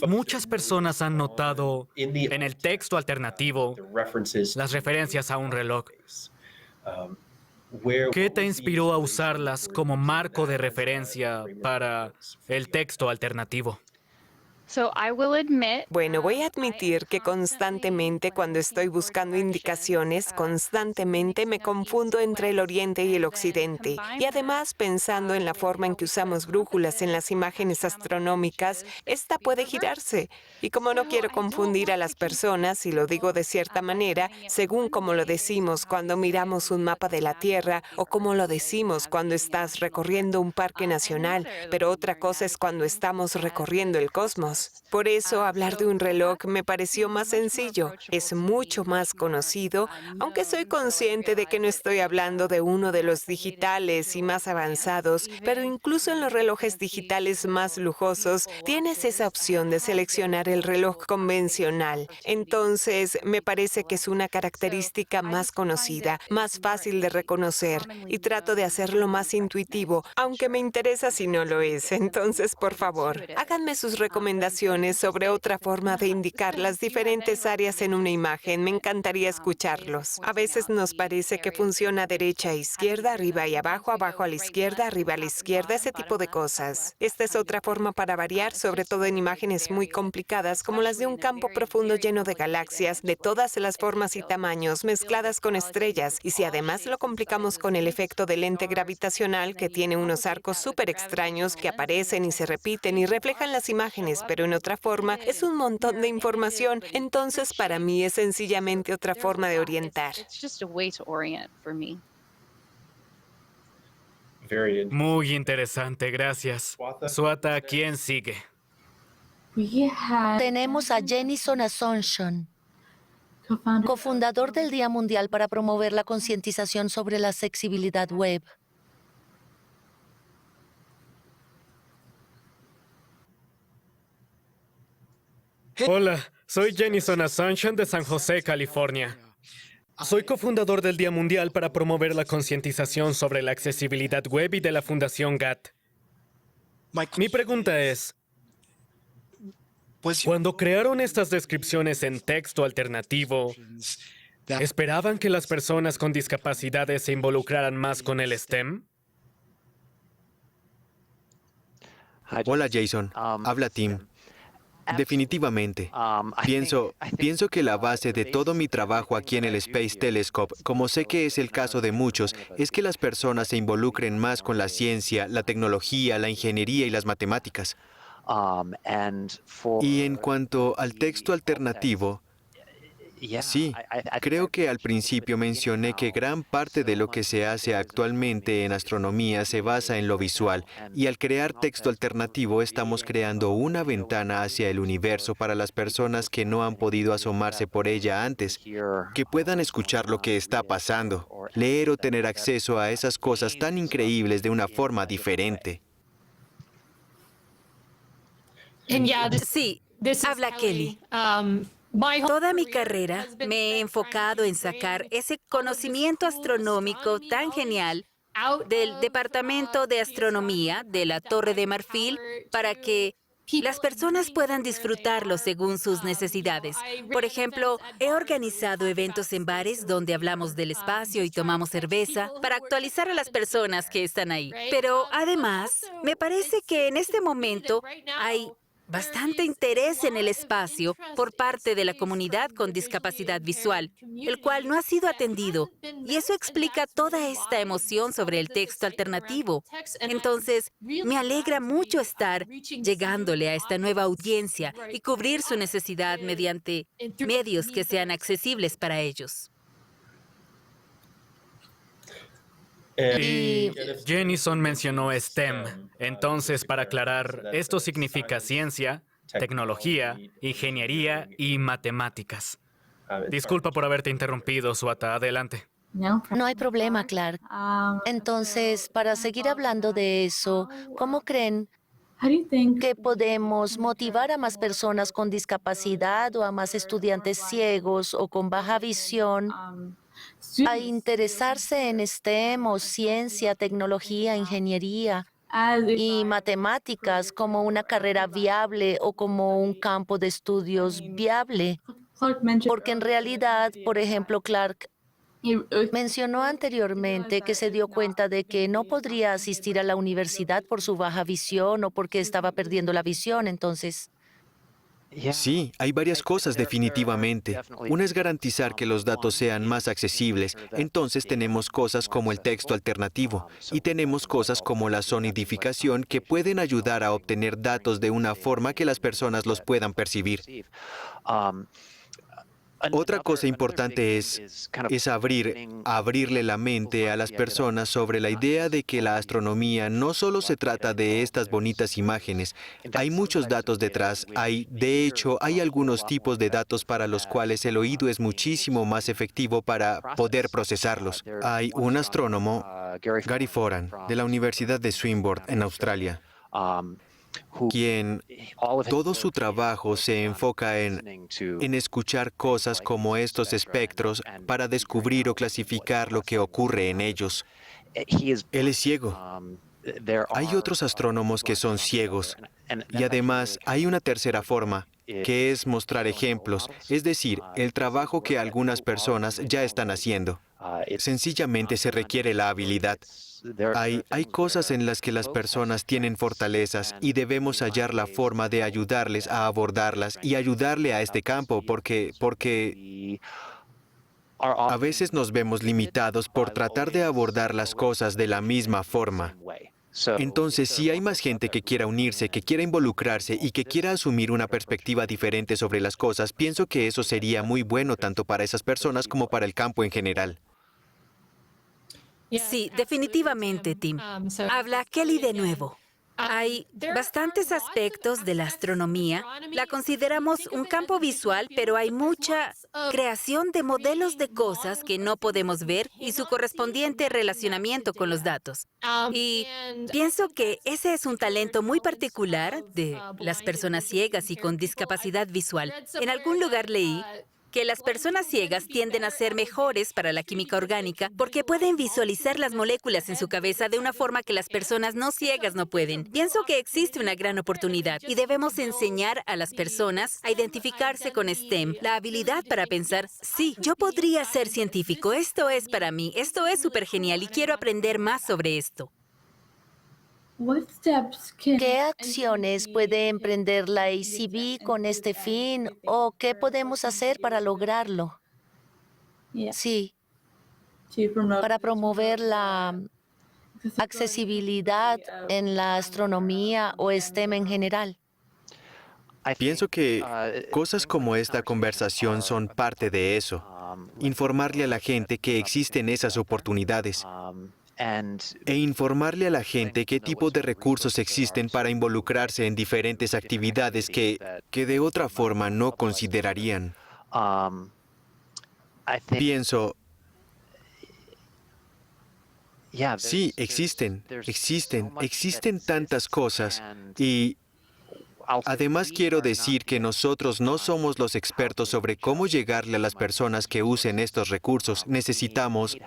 Muchas personas han notado en el texto alternativo las referencias a un reloj. ¿Qué te inspiró a usarlas como marco de referencia para el texto alternativo? Bueno, voy a admitir que constantemente cuando estoy buscando indicaciones, constantemente me confundo entre el oriente y el occidente. Y además, pensando en la forma en que usamos brújulas en las imágenes astronómicas, esta puede girarse. Y como no quiero confundir a las personas, y lo digo de cierta manera, según como lo decimos cuando miramos un mapa de la Tierra o como lo decimos cuando estás recorriendo un parque nacional, pero otra cosa es cuando estamos recorriendo el cosmos. Por eso, hablar de un reloj me pareció más sencillo. Es mucho más conocido, aunque soy consciente de que no estoy hablando de uno de los digitales y más avanzados, pero incluso en los relojes digitales más lujosos, tienes esa opción de seleccionar el reloj convencional. Entonces, me parece que es una característica más conocida, más fácil de reconocer, y trato de hacerlo más intuitivo, aunque me interesa si no lo es. Entonces, por favor, háganme sus recomendaciones sobre otra forma de indicar las diferentes áreas en una imagen. Me encantaría escucharlos. A veces nos parece que funciona derecha a izquierda, arriba y abajo, abajo a la izquierda, arriba a la izquierda, ese tipo de cosas. Esta es otra forma para variar, sobre todo en imágenes muy complicadas, como las de un campo profundo lleno de galaxias, de todas las formas y tamaños, mezcladas con estrellas. Y si además lo complicamos con el efecto de lente gravitacional, que tiene unos arcos súper extraños que aparecen y se repiten y reflejan las imágenes, pero en otra forma, es un montón de información. Entonces, para mí es sencillamente otra forma de orientar. Muy interesante, gracias. Swatha, ¿quién sigue? Tenemos a Jennison Asuncion, cofundador del Día Mundial para promover la concientización sobre la accesibilidad web. Hola, soy Jennison Asuncion de San José, California. Soy cofundador del Día Mundial para promover la concientización sobre la accesibilidad web y de la Fundación GATT. Mi pregunta es, cuando crearon estas descripciones en texto alternativo, ¿esperaban que las personas con discapacidades se involucraran más con el STEM? Hola Jason, habla Tim. Definitivamente. Pienso que la base de todo mi trabajo aquí en el Space Telescope, como sé que es el caso de muchos, es que las personas se involucren más con la ciencia, la tecnología, la ingeniería y las matemáticas. Y en cuanto al texto alternativo, sí, creo que al principio mencioné que gran parte de lo que se hace actualmente en astronomía se basa en lo visual, y al crear texto alternativo estamos creando una ventana hacia el universo para las personas que no han podido asomarse por ella antes, que puedan escuchar lo que está pasando, leer o tener acceso a esas cosas tan increíbles de una forma diferente. Sí, habla Kelly. Toda mi carrera me he enfocado en sacar ese conocimiento astronómico tan genial del Departamento de Astronomía de la Torre de Marfil para que las personas puedan disfrutarlo según sus necesidades. Por ejemplo, he organizado eventos en bares donde hablamos del espacio y tomamos cerveza para actualizar a las personas que están ahí. Pero además, me parece que en este momento hay bastante interés en el espacio por parte de la comunidad con discapacidad visual, el cual no ha sido atendido, y eso explica toda esta emoción sobre el texto alternativo. Entonces, me alegra mucho estar llegándole a esta nueva audiencia y cubrir su necesidad mediante medios que sean accesibles para ellos. Y Jennison mencionó STEM. Entonces, para aclarar, esto significa ciencia, tecnología, ingeniería y matemáticas. Disculpa por haberte interrumpido, Swatha. Adelante. No hay problema, Clark. Entonces, para seguir hablando de eso, ¿cómo creen que podemos motivar a más personas con discapacidad o a más estudiantes ciegos o con baja visión a interesarse en STEM o ciencia, tecnología, ingeniería y matemáticas como una carrera viable o como un campo de estudios viable? Porque en realidad, por ejemplo, Clark mencionó anteriormente que se dio cuenta de que no podría asistir a la universidad por su baja visión o porque estaba perdiendo la visión. Entonces, Sí, hay varias cosas definitivamente. Una es garantizar que los datos sean más accesibles. Entonces tenemos cosas como el texto alternativo y tenemos cosas como la sonidificación que pueden ayudar a obtener datos de una forma que las personas los puedan percibir. Otra cosa importante es abrirle la mente a las personas sobre la idea de que la astronomía no solo se trata de estas bonitas imágenes. Hay muchos datos detrás. De hecho, hay algunos tipos de datos para los cuales el oído es muchísimo más efectivo para poder procesarlos. Hay un astrónomo, Gary Foran, de la Universidad de Swinburne, en Australia, quien todo su trabajo se enfoca en escuchar cosas como estos espectros para descubrir o clasificar lo que ocurre en ellos. Él es ciego. Hay otros astrónomos que son ciegos. Y además hay una tercera forma, que es mostrar ejemplos, es decir, el trabajo que algunas personas ya están haciendo. Sencillamente se requiere la habilidad. Hay cosas en las que las personas tienen fortalezas y debemos hallar la forma de ayudarles a abordarlas y ayudarle a este campo porque a veces nos vemos limitados por tratar de abordar las cosas de la misma forma. Entonces, si hay más gente que quiera unirse, que quiera involucrarse y que quiera asumir una perspectiva diferente sobre las cosas, pienso que eso sería muy bueno tanto para esas personas como para el campo en general. Sí, definitivamente, Tim. Habla Kelly de nuevo. Hay bastantes aspectos de la astronomía. La consideramos un campo visual, pero hay mucha creación de modelos de cosas que no podemos ver y su correspondiente relacionamiento con los datos. Y pienso que ese es un talento muy particular de las personas ciegas y con discapacidad visual. En algún lugar leí que las personas ciegas tienden a ser mejores para la química orgánica porque pueden visualizar las moléculas en su cabeza de una forma que las personas no ciegas no pueden. Pienso que existe una gran oportunidad y debemos enseñar a las personas a identificarse con STEM, la habilidad para pensar, sí, yo podría ser científico, esto es para mí, esto es súper genial y quiero aprender más sobre esto. ¿Qué acciones puede emprender la ACB con este fin o qué podemos hacer para lograrlo? Sí, para promover la accesibilidad en la astronomía o STEM en general. Pienso que cosas como esta conversación son parte de eso. Informarle a la gente que existen esas oportunidades e informarle a la gente qué tipo de recursos existen para involucrarse en diferentes actividades que de otra forma no considerarían. Pienso, sí, existen tantas cosas y además quiero decir que nosotros no somos los expertos sobre cómo llegarle a las personas que usen estos recursos. Necesitamos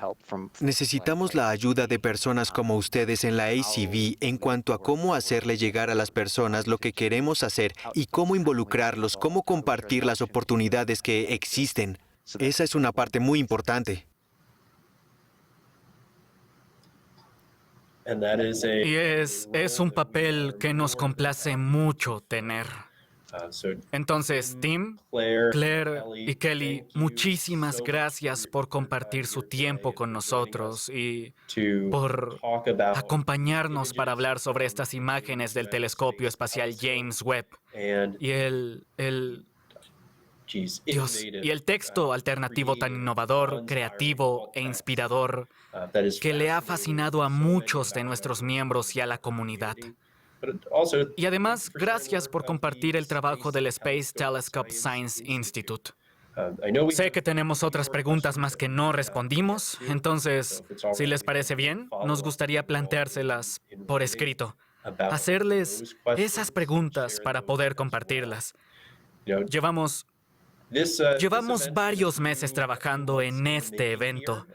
la ayuda de personas como ustedes en la ACB en cuanto a cómo hacerle llegar a las personas lo que queremos hacer y cómo involucrarlos, cómo compartir las oportunidades que existen. Esa es una parte muy importante. Y es un papel que nos complace mucho tener. Entonces, Tim, Claire y Kelly, muchísimas gracias por compartir su tiempo con nosotros y por acompañarnos para hablar sobre estas imágenes del telescopio espacial James Webb y el texto alternativo tan innovador, creativo e inspirador que le ha fascinado a muchos de nuestros miembros y a la comunidad. Y además, gracias por compartir el trabajo del Space Telescope Science Institute. Sé que tenemos otras preguntas más que no respondimos, entonces, si les parece bien, nos gustaría planteárselas por escrito, hacerles esas preguntas para poder compartirlas. Llevamos varios meses trabajando en este evento,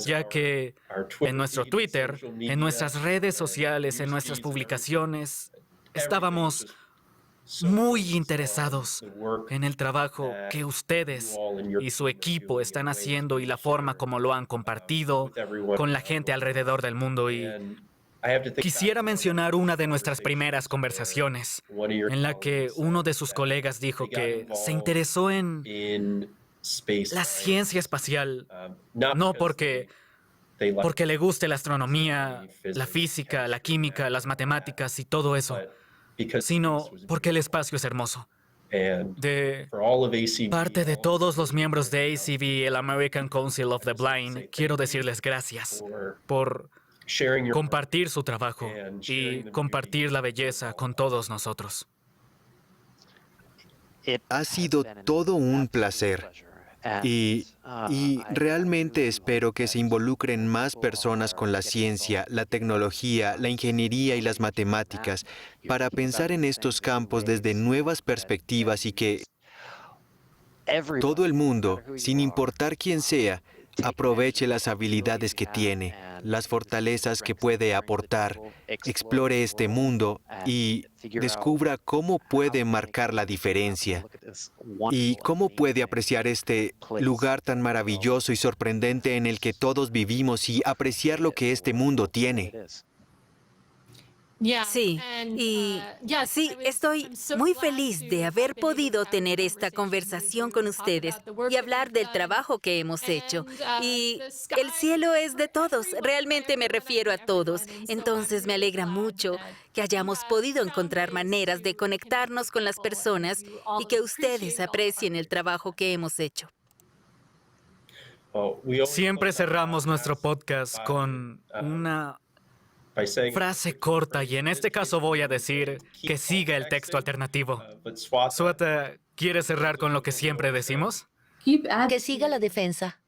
ya que en nuestro Twitter, en nuestras redes sociales, en nuestras publicaciones, estábamos muy interesados en el trabajo que ustedes y su equipo están haciendo y la forma como lo han compartido con la gente alrededor del mundo. Y quisiera mencionar una de nuestras primeras conversaciones, en la que uno de sus colegas dijo que se interesó en la ciencia espacial, no porque le guste la astronomía, la física, la química, las matemáticas y todo eso, sino porque el espacio es hermoso. De parte de todos los miembros de ACB, el American Council of the Blind, quiero decirles gracias por compartir su trabajo y compartir la belleza con todos nosotros. Ha sido todo un placer y realmente espero que se involucren más personas con la ciencia, la tecnología, la ingeniería y las matemáticas para pensar en estos campos desde nuevas perspectivas y que todo el mundo, sin importar quién sea, aproveche las habilidades que tiene, las fortalezas que puede aportar, explore este mundo y descubra cómo puede marcar la diferencia y cómo puede apreciar este lugar tan maravilloso y sorprendente en el que todos vivimos y apreciar lo que este mundo tiene. Sí, y sí, estoy muy feliz de haber podido tener esta conversación con ustedes y hablar del trabajo que hemos hecho. Y el cielo es de todos, realmente me refiero a todos. Entonces me alegra mucho que hayamos podido encontrar maneras de conectarnos con las personas y que ustedes aprecien el trabajo que hemos hecho. Siempre cerramos nuestro podcast con una frase corta y en este caso voy a decir que siga el texto alternativo. Sweta, ¿quieres cerrar con lo que siempre decimos? Que siga la defensa.